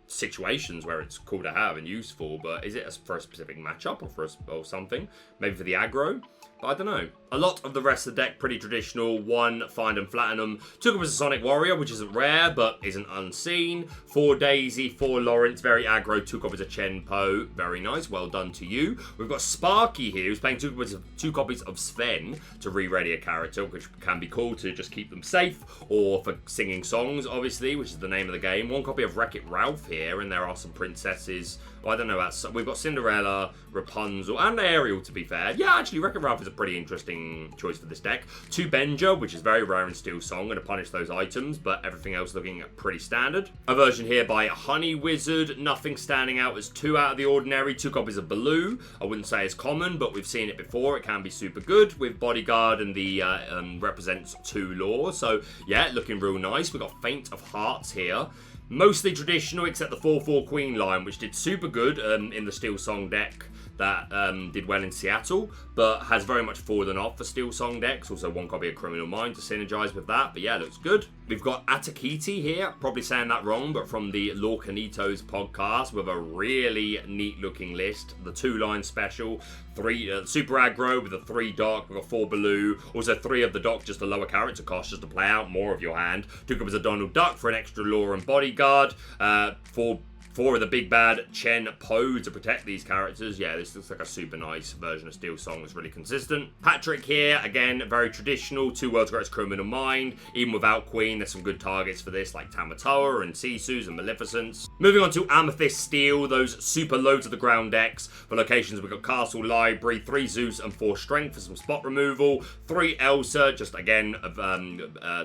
situations where it's cool to have and useful, but is it for a specific matchup or something? Maybe for the aggro? But I don't know. A lot of the rest of the deck pretty traditional. 1 Find and Platinum. 2 copies of Sonic Warrior, which isn't rare but isn't unseen. 4 Daisy, 4 Lawrence, very aggro. 2 copies of Chen Po, very nice. Well done to you. We've got Sparky here, who's playing 2 copies of Sven to re-ready a character, which can be cool to just keep them safe, or for singing songs, obviously, which is the name of the game. 1 copy of Wreck-It Ralph here, and there are some princesses. Well, I don't know. We've got Cinderella, Rapunzel, and Ariel, to be fair. Yeah, actually, Wreck-It Ralph is a pretty interesting choice for this deck. 2 Benja, which is very rare in SteelSong, going to punish those items, but everything else looking pretty standard. A version here by Honey Wizard, nothing standing out as too out of the ordinary. 2 copies of Baloo. I wouldn't say it's common, but we've seen it before. It can be super good with Bodyguard and the represents 2 lore. So, yeah, looking real nice. We've got Faint of Hearts here. Mostly traditional, except the 4/4 Queen line, which did super good in the SteelSong deck that did well in Seattle, but has very much fallen off for SteelSong decks. Also 1 copy of Criminal Mind to synergize with that, but yeah, looks good. We've got Atakiti here, probably saying that wrong, but from the Lorcanitos podcast, with a really neat looking list. The 2-line special, 3 Super Aggro with a 3 dock, we've got 4 Baloo, also 3 of the dock, just a lower character cost, just to play out more of your hand. 2 copies of Donald Duck for an extra lore and bodyguard, 4 of the big bad Chen Po to protect these characters. Yeah, this looks like a super nice version of SteelSong that's really consistent. Patrick here, again, very traditional. 2 World's Greatest Criminal Mind. Even without Queen, there's some good targets for this, like Tamatoa and Sisu's and Maleficence. Moving on to Amethyst Steel, those super low to the ground decks. For locations, we've got Castle Library, 3 Zeus and 4 Strength for some spot removal. 3 Elsa, just again,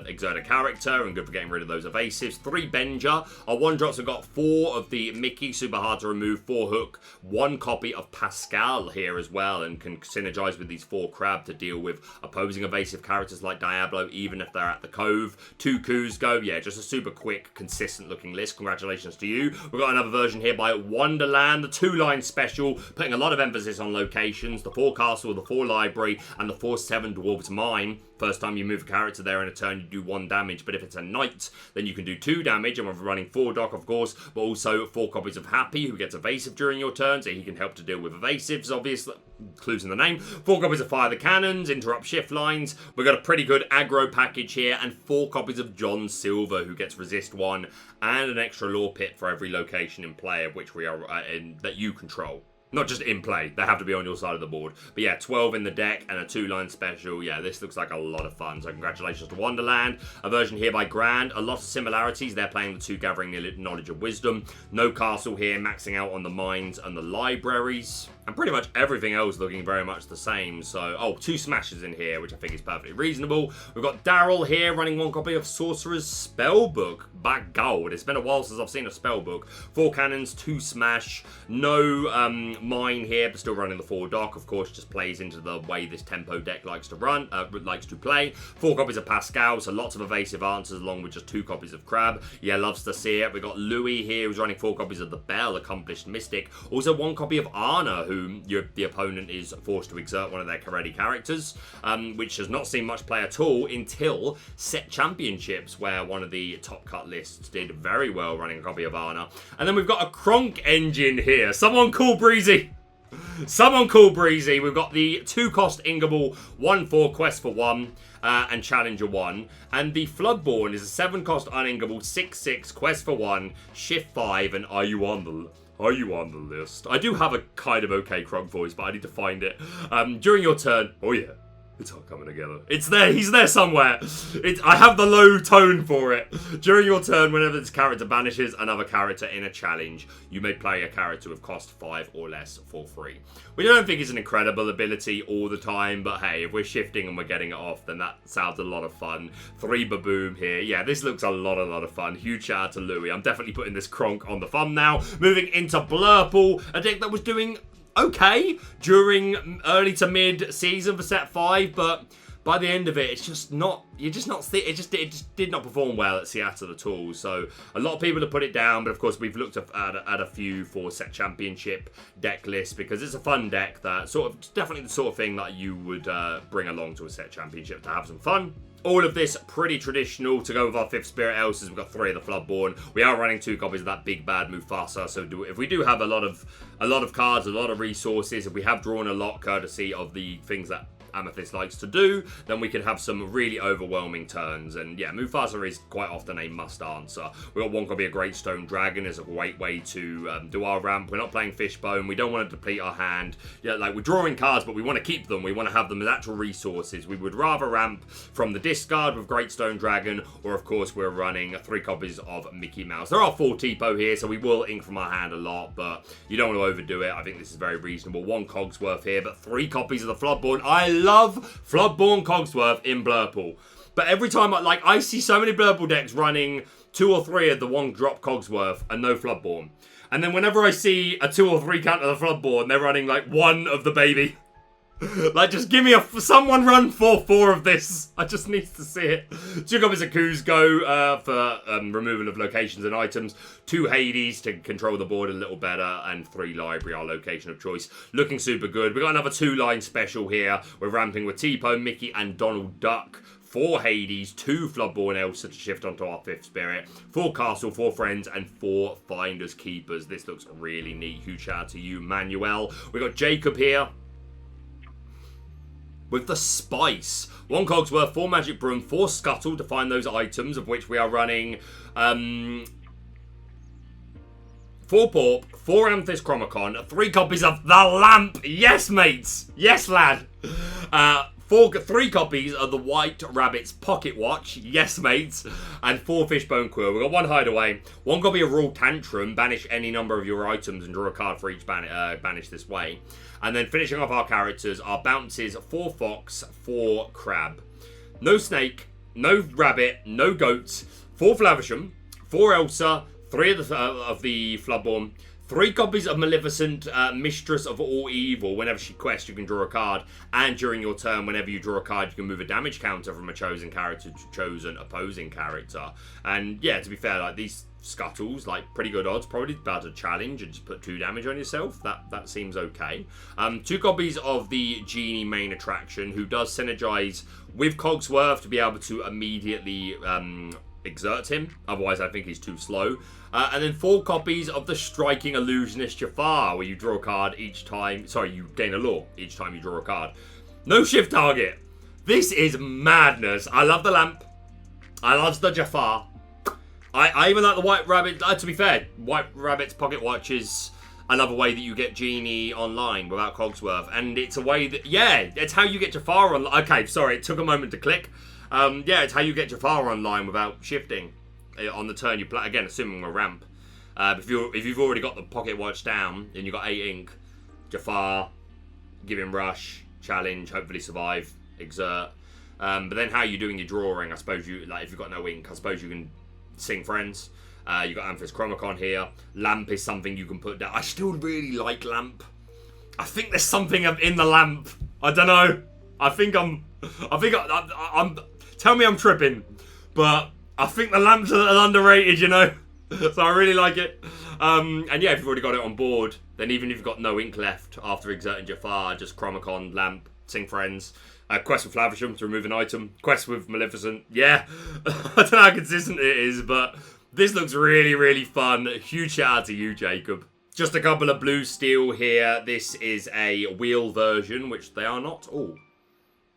exert a character and good for getting rid of those evasives. 3 Benja. Our 1-drops have got 4 of the Mickey, super hard to remove. 4 Hook, 1 copy of Pascal here as well, and can synergize with these 4 Crab to deal with opposing evasive characters like Diablo, even if they're at the Cove. 2 Kuzco, yeah, just a super quick, consistent looking list. Congratulations to you. We've got another version here by Wonderland, the 2-line special, putting a lot of emphasis on locations. The 4 Castle, the 4 Library, and the 4 Seven Dwarves Mine. First time you move a character there in a turn, you do 1 damage, but if it's a knight, then you can do 2 damage, and we're running 4 dock, of course, but also 4 copies of Happy, who gets evasive during your turn, so he can help to deal with evasives, obviously, clues in the name. 4 copies of Fire the Cannons, interrupt shift lines. We've got a pretty good aggro package here, and 4 copies of John Silver, who gets resist 1, and an extra lore pit for every location in play of which we are in, that you control. Not just in play, they have to be on your side of the board. But yeah, 12 in the deck and a 2-line special. Yeah, this looks like a lot of fun. So congratulations to Wonderland. A version here by Grand. A lot of similarities. They're playing the 2 Gathering Knowledge of Wisdom. No castle here, maxing out on the mines and the libraries. And pretty much everything else looking very much the same. So, 2 smashes in here, which I think is perfectly reasonable. We've got Daryl here running 1 copy of Sorcerer's Spellbook. Back gold. It's been a while since I've seen a spellbook. 4 cannons, 2 smash. No mine here, but still running the 4 dock. Of course, just plays into the way this tempo deck likes to play. 4 copies of Pascal, so lots of evasive answers, along with just 2 copies of Crab. Yeah, loves to see it. We've got Louis here, who's running 4 copies of the Bell, Accomplished Mystic. Also 1 copy of Anna, who the opponent is forced to exert one of their Karedi characters, which has not seen much play at all until Set Championships, where one of the top cut lists did very well running a copy of Anna. And then we've got a Kronk engine here. Someone call Breezy. Someone call Breezy. We've got the 2-cost Ingable, 1/4 Quest for 1, and Challenger 1. And the Floodborn is a 7-cost uningable, 6/6 Quest for 1, Shift 5, and Are you on the list? I do have a kind of okay Kronk voice, but I need to find it. During your turn, oh yeah, it's all coming together. It's there, he's there somewhere. I have the low tone for it. During your turn, whenever this character banishes another character in a challenge, you may play a character with cost 5 or less for free. Which I don't think is an incredible ability all the time, but hey, if we're shifting and we're getting it off, then that sounds a lot of fun. 3 Baboom here. Yeah, this looks a lot of fun. Huge shout out to Louis. I'm definitely putting this Kronk on the thumb now. Moving into Blurple, a deck that was doing okay during early to mid season for set 5, but by the end of it, it's just not, it just did not perform well at Seattle at all. So a lot of people have put it down, but of course we've looked at a few for set championship deck lists, because it's a fun deck that sort of, definitely the sort of thing that you would bring along to a set championship to have some fun. All of this pretty traditional to go with our 5th Spirit Elves. We've got 3 of the Floodborn. We are running 2 copies of that big bad Mufasa. So if we do have a lot of cards, a lot of resources, if we have drawn a lot courtesy of the things that Amethyst likes to do, then we can have some really overwhelming turns. And yeah, Mufasa is quite often a must answer. We've got 1 copy of Great Stone Dragon as a great way to do our ramp. We're not playing Fishbone. We don't want to deplete our hand. Yeah, like we're drawing cards, but we want to keep them. We want to have them as actual resources. We would rather ramp from the discard with Great Stone Dragon, or of course we're running 3 copies of Mickey Mouse. There are 4 Tipo here, so we will ink from our hand a lot, but you don't want to overdo it. I think this is very reasonable. 1 Cogsworth here, but 3 copies of the Floodborn. I love Floodborn Cogsworth in Blurple. But every time I see so many Blurple decks running 2 or 3 of the 1-drop Cogsworth and no Floodborn. And then whenever I see a 2 or 3 count of the Floodborn, they're running like 1 of the baby. Like, just give me someone run 4 of this. I just need to see it. 2 copies of Kuzco for removal of locations and items. 2 Hades to control the board a little better. And 3 Library, our location of choice. Looking super good. We've got another 2-line special here. We're ramping with Tipo, Mickey, and Donald Duck. 4 Hades, 2 Floodborn Elsa to shift onto our 5th Spirit, 4 Castle, 4 Friends, and 4 Finders Keepers. This looks really neat. Huge shout out to you, Manuel. We've got Jacob here with the Spice. 1 Cogsworth, 4 Magic Broom, 4 Scuttle to find those items, of which we are running 4 Porp, 4 Amethyst Chromacon, 3 copies of the Lamp. Yes, mates. Yes, lad. 3 copies of the White Rabbit's Pocket Watch. Yes, mates. And 4 Fishbone Quill. We've got 1 Hideaway. 1 copy of Rule Tantrum. Banish any number of your items and draw a card for each banish this way. And then finishing off our characters, our bounces, 4 Fox, 4 Crab. No Snake, no Rabbit, no Goats, 4 Flavisham, 4 Elsa, 3 of the Floodborn, 3 copies of Maleficent, Mistress of All Evil. Whenever she quests, you can draw a card. And during your turn, whenever you draw a card, you can move a damage counter from a chosen character to chosen opposing character. And yeah, to be fair, like these Scuttles, like pretty good odds. Probably about to challenge and just put 2 damage on yourself. That seems okay. 2 copies of the Genie main attraction, who does synergize with Cogsworth to be able to immediately exert him. Otherwise, I think he's too slow. And then 4 copies of the Striking Illusionist Jafar, where you draw a card each time. Sorry, you gain a lore each time you draw a card. No shift target. This is madness. I love the Lamp. I love the Jafar. I even like the White Rabbit. To be fair, White Rabbit's Pocket Watch is another way that you get Genie online without Cogsworth. And it's a way that, yeah, it's how you get Jafar online. Okay, sorry, it took a moment to click. Yeah, it's how you get Jafar online without shifting on the turn you play. Again, assuming a ramp. If you've already got the Pocket Watch down and you've got 8 ink, Jafar, give him Rush, challenge, hopefully survive, exert. But then how you doing your drawing? I suppose you, like, if you've got no ink, I suppose you can Sing Friends. You got Amethyst Chromacon here. Lamp is something you can put down. I still really like Lamp. I think there's something in the Lamp. I don't know. I think I'm. Tell me I'm tripping, but I think the Lamp's underrated. You know, so I really like it. And yeah, if you've already got it on board, then even if you've got no ink left after exerting Jafar, just Chromacon, Lamp, Sing Friends. Quest with Flavisham to remove an item. Quest with Maleficent. Yeah. I don't know how consistent it is, but this looks really, really fun. Huge shout out to you, Jacob. Just a couple of blue steel here. This is a wheel version, which they are not all.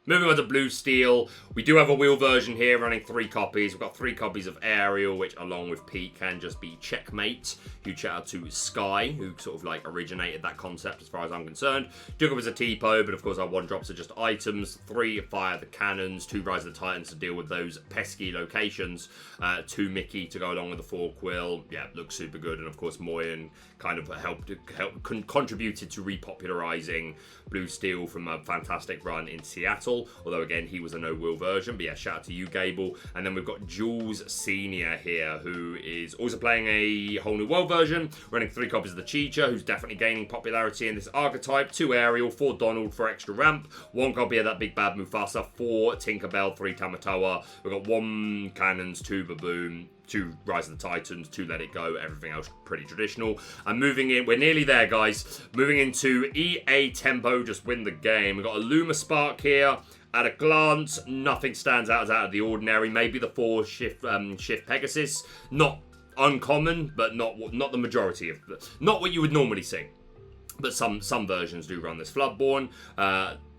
Moving on to blue steel, we do have a wheel version here running 3 copies. We've got 3 copies of Ariel, which along with Pete can just be checkmate. Huge shout out to Sky, who sort of like originated that concept as far as I'm concerned. 2 copies of Tipo, but of course our 1-drops are just items. 3 Fire the Cannons, 2 Rise of the Titans to deal with those pesky locations. 2 Mickey to go along with the 4 Quill. Yeah, looks super good. And of course Moyen kind of contributed to repopularizing blue steel from a fantastic run in Seattle. Battle, although again, he was a no-will version, but yeah, shout out to you, Gable. And then we've got Jules Senior here, who is also playing a whole new world version, running 3 copies of the Cheetah, who's definitely gaining popularity in this archetype, 2 Ariel, 4 Donald for extra ramp, 1 copy of that big bad Mufasa, 4 Tinkerbell, 3 Tamatoa, we've got 1 Cannons, 2 Baboon, 2 Rise of the Titans, 2 Let It Go, everything else pretty traditional. And moving in, we're nearly there, guys. Moving into EA Tempo, just win the game. We've got a Luma Spark here. At a glance, nothing stands out as out of the ordinary. Maybe the 4 Shift Pegasus. Not uncommon, but not the majority of, not what you would normally see. But some versions do run this Floodborn.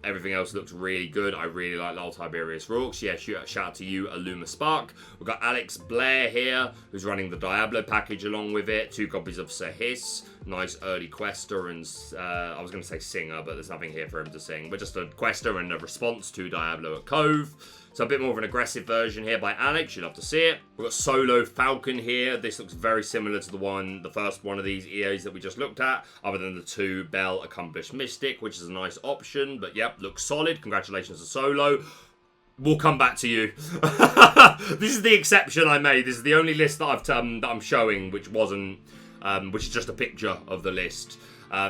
Everything else looks really good. I really like Lol Tiberius Rorks. Yeah, shout out to you, Aluma Spark. We've got Alex Blair here, who's running the Diablo package along with it. 2 copies of Sir Hiss. Nice early quester and, I was going to say singer, but there's nothing here for him to sing. But just a quester and a response to Diablo at Cove. So a bit more of an aggressive version here by Alex. You'd love to see it. We've got Solo Falcon here. This looks very similar to the first one of these EAs that we just looked at, other than the 2 Bell Accomplished Mystic, which is a nice option. But yep, looks solid. Congratulations to Solo. We'll come back to you. This is the exception I made. This is the only list that I'm showing, which is just a picture of the list.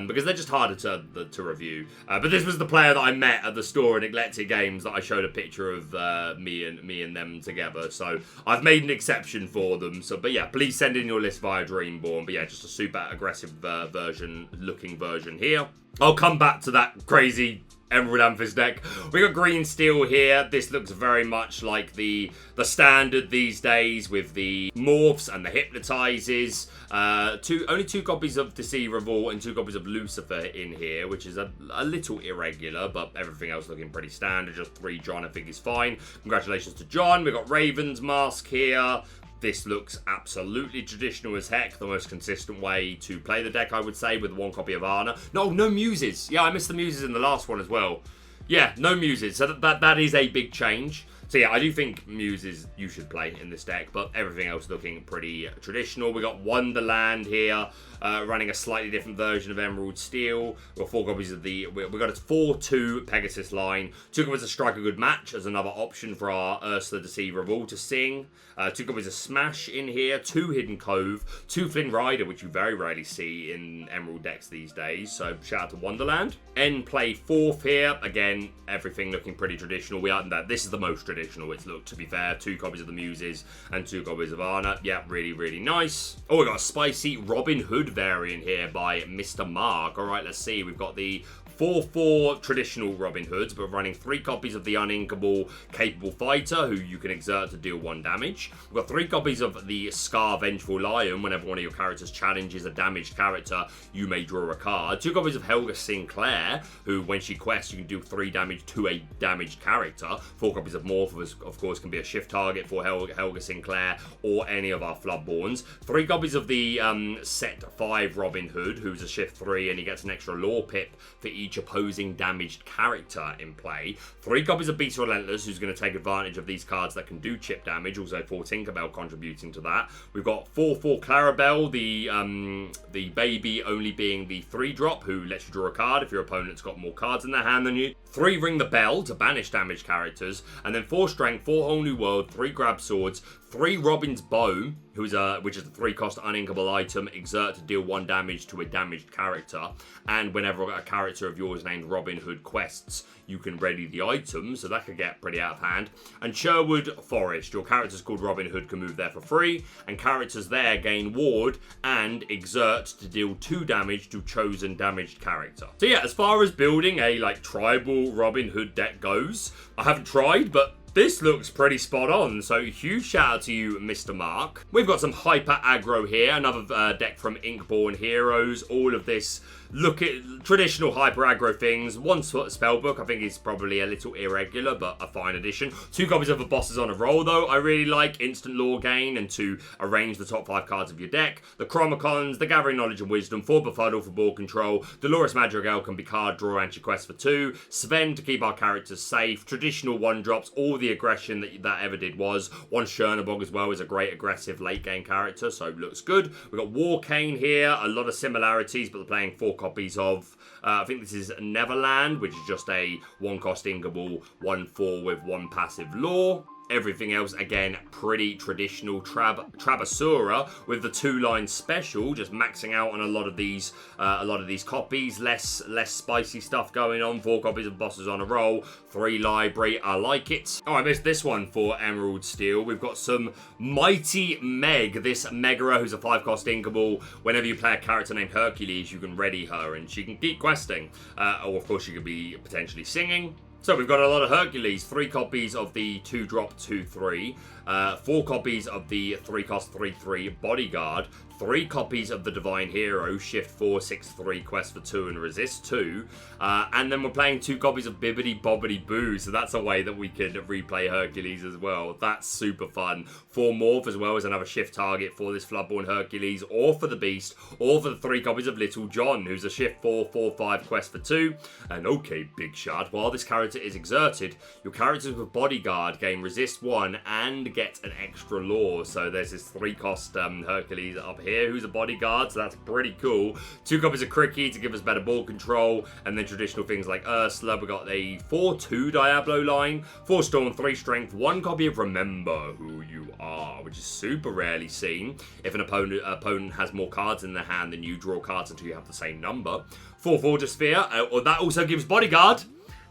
Because they're just harder to review. But this was the player that I met at the store in Eclectic Games that I showed a picture of me and them together. So I've made an exception for them. But yeah, please send in your list via Dreamborn. But yeah, just a super aggressive looking version here. I'll come back to that crazy Emerald Amethyst deck. We got Green Steel here. This looks very much like the standard these days with the morphs and the hypnotizes. Only 2 copies of Deceive Revolt and 2 copies of Lucifer in here, which is a little irregular, but everything else looking pretty standard. Just 3 John, I think is fine. Congratulations to John. We got Raven's Mask here. This looks absolutely traditional as heck. The most consistent way to play the deck, I would say, with 1 copy of Ana. No Muses. Yeah, I missed the Muses in the last one as well. Yeah, no Muses. So that is a big change. So yeah, I do think Muses you should play in this deck, but everything else looking pretty traditional. We got Wonderland here, running a slightly different version of Emerald Steel. We've got 4 copies of we got a 4-2 Pegasus line. 2 copies of Strike a Good Match as another option for our Ursula Deceiver of All to sing. 2 copies of Smash in here. 2 Hidden Cove. 2 Flynn Rider, which you very rarely see in Emerald decks these days. So shout out to Wonderland. N play 4th here. Again, everything looking pretty traditional. This is the most traditional it's looked, to be fair. 2 copies of the Muses and 2 copies of Ana. Yeah, really, really nice. Oh, we got a spicy Robin Hood variant here by Mr. Mark. All right, let's see. We've got the 4/4 traditional Robin Hoods, but running 3 copies of the uninkable Capable Fighter, who you can exert to deal 1 damage. We've got 3 copies of the Scar Vengeful Lion. Whenever one of your characters challenges a damaged character, you may draw a card. 2 copies of Helga Sinclair, who, when she quests, you can do 3 damage to a damaged character. 4 copies of Morph, of course, can be a shift target for Helga Sinclair or any of our Floodborns. 3 copies of the Set 5 Robin Hood, who's a shift 3, and he gets an extra lore pip for each opposing damaged character in play. 3 copies of Beast Relentless, who's going to take advantage of these cards that can do chip damage. Also 4 Tinkerbell contributing to that. We've got 4/4 Clarabelle, the baby only being the 3-drop, who lets you draw a card if your opponent's got more cards in their hand than you. 3 Ring the Bell to banish damaged characters, and then 4 Strength, 4 Whole New World, 3 Grab Swords, 3 Robin's Bow, which is a 3-cost uninkable item, exert to deal 1 damage to a damaged character, and whenever a character of yours named Robin Hood quests, you can ready the item, so that could get pretty out of hand. And Sherwood Forest, your characters called Robin Hood can move there for free, and characters there gain ward and exert to deal 2 damage to chosen damaged character. So yeah, as far as building a tribal Robin Hood deck goes, I haven't tried, but this looks pretty spot on, so huge shout out to you, Mr. Mark. We've got some Hyper Aggro here, another deck from Inkborn Heroes. All of this look at traditional Hyper Aggro things. 1 spellbook, I think is probably a little irregular, but a fine addition. 2 copies of the Bosses on a Roll, though, I really like. Instant lore gain and to arrange the top 5 cards of your deck. The Chromicons, the Gathering Knowledge and Wisdom, 4 Befuddle for board control. Dolores Madrigal can be card draw and she quests for 2. Sven to keep our characters safe. Traditional 1-drops, all the aggression that ever did was. 1 Chernobog as well is a great aggressive late game character, so looks good. We've got Warcane here, a lot of similarities, but they're playing 4 copies of, I think this is Neverland, which is just a 1-cost inkable, 1/4 with 1 passive lore. Everything else, again, pretty traditional Trabasura with the 2-line special, just maxing out on a lot of these copies. Less spicy stuff going on. 4 copies of bosses on a roll, 3 library. I like it. Oh, I missed this one for Emerald Steel. We've got some Mighty Meg. This Megara, who's a 5-cost inkable. Whenever you play a character named Hercules, you can ready her, and she can keep questing. Or of course, she could be potentially singing. So we've got a lot of Hercules, 3 copies of the 2-drop 2/3, 4 copies of the 3-cost 3/3 Bodyguard, 3 copies of the Divine Hero, Shift 4, 6/3, Quest for 2 and Resist 2, and then we're playing 2 copies of Bibbidi Bobbidi Boo, so that's a way that we could replay Hercules as well. That's super fun. 4 Morph as well as another shift target for this Floodborn Hercules, or for the Beast, or for the 3 copies of Little John, who's a Shift 4, 4/5 Quest for 2, and okay, Big Shot, while this character is exerted, your characters with Bodyguard gain Resist 1 and get an extra lore. So there's this 3-cost Hercules up here who's a Bodyguard, so that's pretty cool. 2 copies of Cricky to give us better ball control, and then traditional things like Ursula. We got a 4/2 Diablo line, 4 Storm, 3 Strength, 1 copy of Remember Who You Are, which is super rarely seen. If an opponent has more cards in their hand than you, draw cards until you have the same number. 4 Forger Sphere, or that also gives Bodyguard.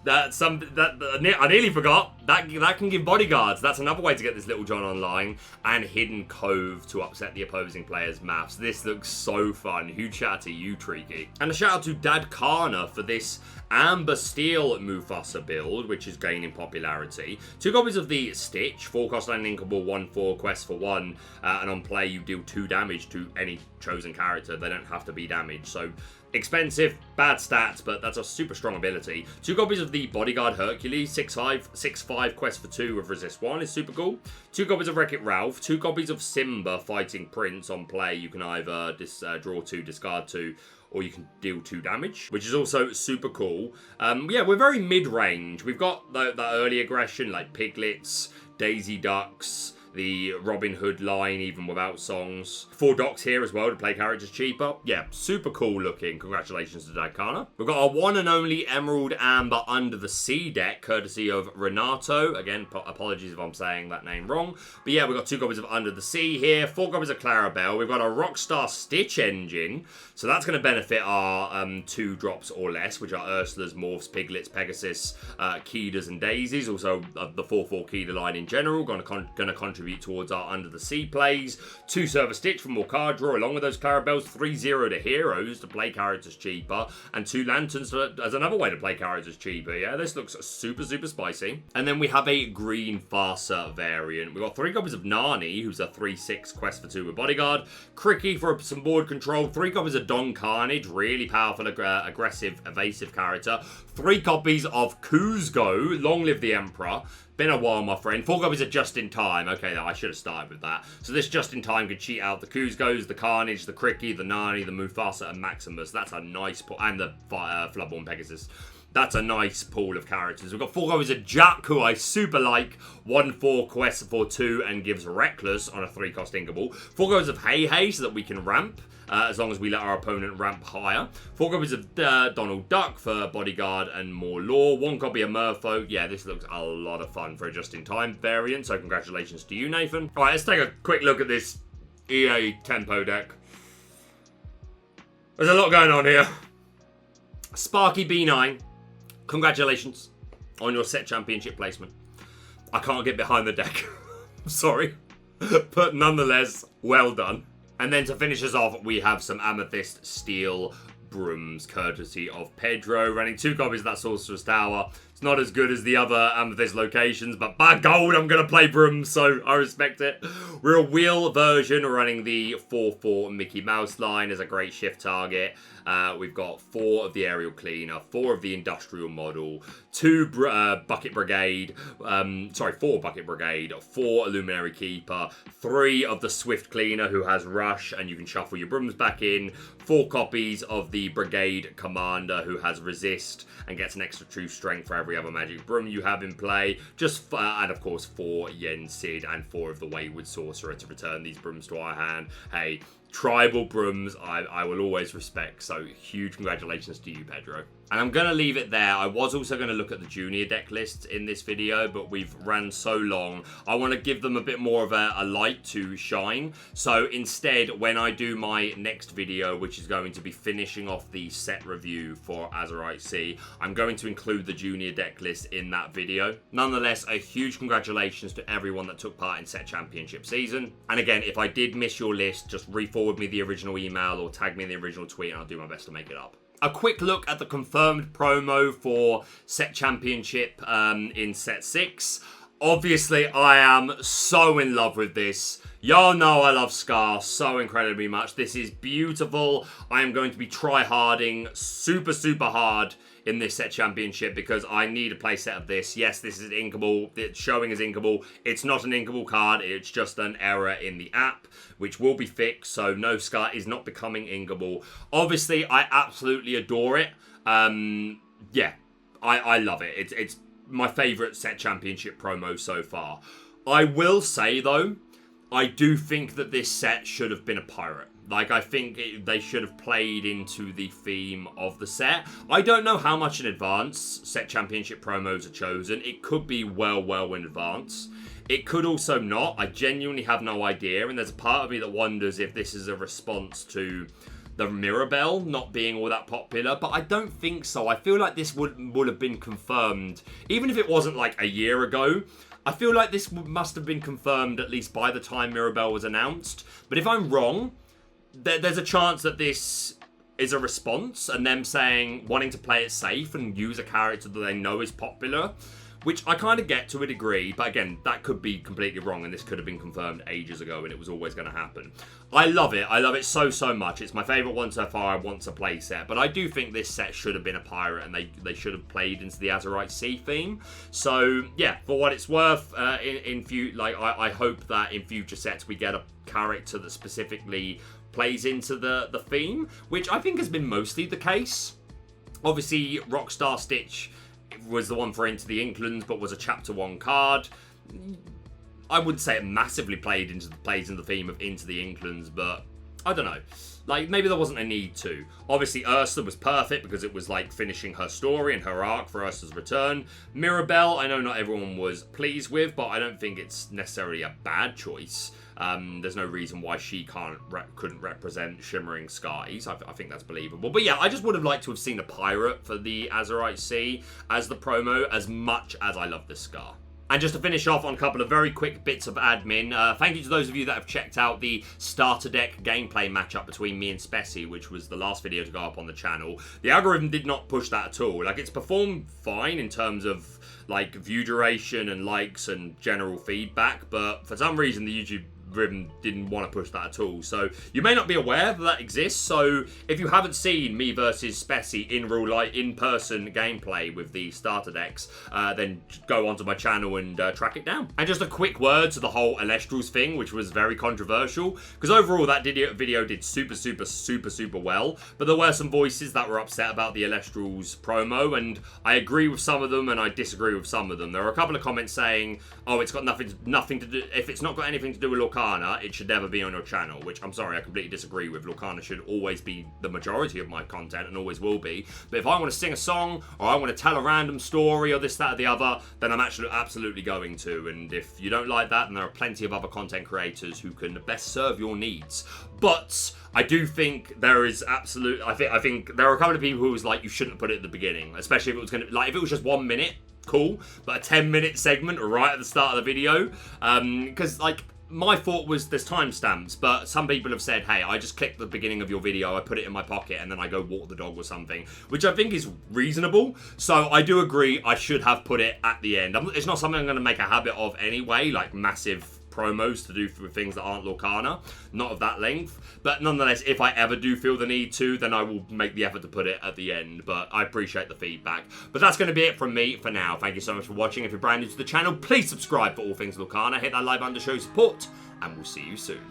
I nearly forgot. That can give bodyguards. That's another way to get this Little John online. And Hidden Cove to upset the opposing player's maps. This looks so fun. Huge shout out to you, Treaky. And a shout out to Dadkana for this Amber Steel Mufasa build, which is gaining popularity. 2 copies of the Stitch, 4-cost uninkable, 1/4 Quest for 1, and on play you deal 2 damage to any chosen character. They don't have to be damaged. So expensive, bad stats, but that's a super strong ability. 2 copies of the Bodyguard Hercules, 6/5 Quest for 2 with Resist 1 is super cool. 2 copies of Wreck-It Ralph, 2 copies of Simba Fighting Prince. On play, you can either draw 2, discard 2, or you can deal 2 damage, which is also super cool. Yeah, we're very mid-range. We've got the early aggression, like Piglets, Daisy Ducks, the Robin Hood line, even without songs. 4 docks here as well to play characters cheaper. Yeah, super cool looking. Congratulations to Daikana. We've got our one and only Emerald Amber Under the Sea deck, courtesy of Renato. Again, apologies if I'm saying that name wrong. But yeah, we've got 2 copies of Under the Sea here, 4 copies of Clarabelle. We've got a Rockstar Stitch engine. So that's going to benefit our 2 drops or less, which are Ursula's, Morphs, Piglets, Pegasus, Keeders, and Daisies. Also, the 4/4 Keeder line in general, going to contribute towards our Under the Sea plays. 2 Server Stitch for more card draw, along with those Clarabelles. 3/0 to Heroes to play characters cheaper, and 2 Lanterns as another way to play characters cheaper. Yeah, this looks super, super spicy. And then we have a Green Farsa variant. We've got 3 copies of Nani, who's a 3/6 Quest for 2 with Bodyguard. Cricky for some board control. 3 copies of Don Carnage, really powerful, aggressive, evasive character. 3 copies of Kuzco, Long Live the Emperor. Been a while, my friend. 4 copies of Just in Time. Okay, I should have started with that. So this Just in Time could cheat out the Kuzcos, the Carnage, the Cricky, the Nani, the Mufasa, and Maximus. That's a nice pool. And the Floodborn Pegasus. That's a nice pool of characters. We've got 4 copies of Jack, who I super like. 1/4 Quest for 2 and gives Reckless on a 3-cost inkable. 4 copies of Hey Hey so that we can ramp. As long as we let our opponent ramp higher. 4 copies of Donald Duck for Bodyguard and more lore. 1 copy of Merfolk. Yeah, this looks a lot of fun for a just-in-time variant, so congratulations to you, Nathan. Alright, let's take a quick look at this EA Tempo deck. There's a lot going on here. Sparky B9, congratulations on your set championship placement. I can't get behind the deck. Sorry. But nonetheless, well done. And then to finish us off, we have some Amethyst Steel Brooms, courtesy of Pedro, running 2 copies of that Sorcerer's Tower. It's not as good as the other Amethyst locations, but by gold, I'm going to play Brooms, so I respect it. We're a wheel version, running the 4/4 Mickey Mouse line as a great shift target. We've got 4 of the Aerial Cleaner, 4 of the Industrial Model, 2 Bucket Brigade, 4 Bucket Brigade, 4 Illuminary Keeper, 3 of the Swift Cleaner, who has Rush, and you can shuffle your Brooms back in, 4 copies of the Brigade Commander, who has Resist, and gets an extra 2 strength for every other magic broom you have in play, and of course 4 Yen Sid, and 4 of the Wayward Sorcerer to return these brooms to our hand. Hey, tribal brooms, I will always respect. So huge congratulations to you, Pedro. And I'm going to leave it there. I was also going to look at the junior deck lists in this video, but we've ran so long. I want to give them a bit more of a light to shine. So instead, when I do my next video, which is going to be finishing off the set review for Azurite Sea, I'm going to include the junior deck list in that video. Nonetheless, a huge congratulations to everyone that took part in set championship season. And again, if I did miss your list, just re-forward me the original email or tag me in the original tweet and I'll do my best to make it up. A quick look at the confirmed promo for set championship in set 6. Obviously, I am so in love with this. Y'all know I love Scar so incredibly much. This is beautiful. I am going to be try-harding super hard in this set championship because I need a playset of this. Yes, this is inkable. It's showing as inkable. It's not an inkable card. It's just an error in the app, which will be fixed. So no, Scar is not becoming inkable. Obviously, I absolutely adore it. Yeah, I love it. It's my favorite set championship promo so far. I will say, though, I do think that this set should have been a pirate. Like, I think they should have played into the theme of the set. I don't know how much in advance set championship promos are chosen. It could be well in advance. It could also not. I genuinely have no idea. And there's a part of me that wonders if this is a response to the Mirabelle not being all that popular, but I don't think so. I feel like this would have been confirmed, even if it wasn't like a year ago. I feel like this must have been confirmed at least by the time Mirabelle was announced. But if I'm wrong, there's a chance that this is a response and them saying, wanting to play it safe and use a character that they know is popular, which I kind of get to a degree, but again, that could be completely wrong and this could have been confirmed ages ago and it was always going to happen. I love it. I love it so much. It's my favourite one so far. I want to play set, but I do think this set should have been a pirate and they should have played into the Azurite Sea theme. So yeah, for what it's worth, I hope that in future sets we get a character that specifically plays into the theme, which I think has been mostly the case. Obviously, Rockstar Stitch was the one for Into the Inklands, but was a Chapter 1 card. I wouldn't say it massively plays into the theme of Into the Inklands, but I don't know. Like, maybe there wasn't a need to. Obviously, Ursula was perfect because it was, like, finishing her story and her arc for Ursula's return. Mirabelle, I know not everyone was pleased with, but I don't think it's necessarily a bad choice. There's no reason why she couldn't represent Shimmering Skies. I think that's believable. But yeah, I just would have liked to have seen a pirate for the Azurite Sea as the promo, as much as I love this Scar. And just to finish off on a couple of very quick bits of admin, thank you to those of you that have checked out the starter deck gameplay matchup between me and Spessy, which was the last video to go up on the channel. The algorithm did not push that at all. Like, it's performed fine in terms of, like, view duration and likes and general feedback, but for some reason the YouTube algorithm didn't want to push that at all. So you may not be aware that exists. So if you haven't seen me versus Spessy in real life, in-person gameplay with the starter decks, then go onto my channel and track it down. And just a quick word to the whole Elestrals thing, which was very controversial, because overall that video did super well, but there were some voices that were upset about the Elestrals promo, and I agree with some of them and I disagree with some of them. There were a couple of comments saying, oh, it's got nothing to do, if it's not got anything to do with Lorcana, it should never be on your channel, which I'm sorry, I completely disagree with. Lorcana should always be the majority of my content and always will be. But if I want to sing a song or I want to tell a random story or this, that, or the other, then I'm actually absolutely going to. And if you don't like that, then there are plenty of other content creators who can best serve your needs. But I do think there is absolute. I think there are a couple of people who was like, you shouldn't put it at the beginning, especially if it was going to, like, if it was just 1 minute, cool, but a 10-minute segment right at the start of the video, because like, my thought was there's timestamps, but some people have said, hey, I just click the beginning of your video, I put it in my pocket, and then I go walk the dog or something, which I think is reasonable. So I do agree I should have put it at the end. It's not something I'm going to make a habit of anyway, like massive promos to do for things that aren't Lorcana, not of that length, but nonetheless, if I ever do feel the need to, then I will make the effort to put it at the end. But I appreciate the feedback. But that's going to be it from me for now. Thank you so much for watching. If you're brand new to the channel, please subscribe for all things Lorcana, hit that like button to show support, and we'll see you soon.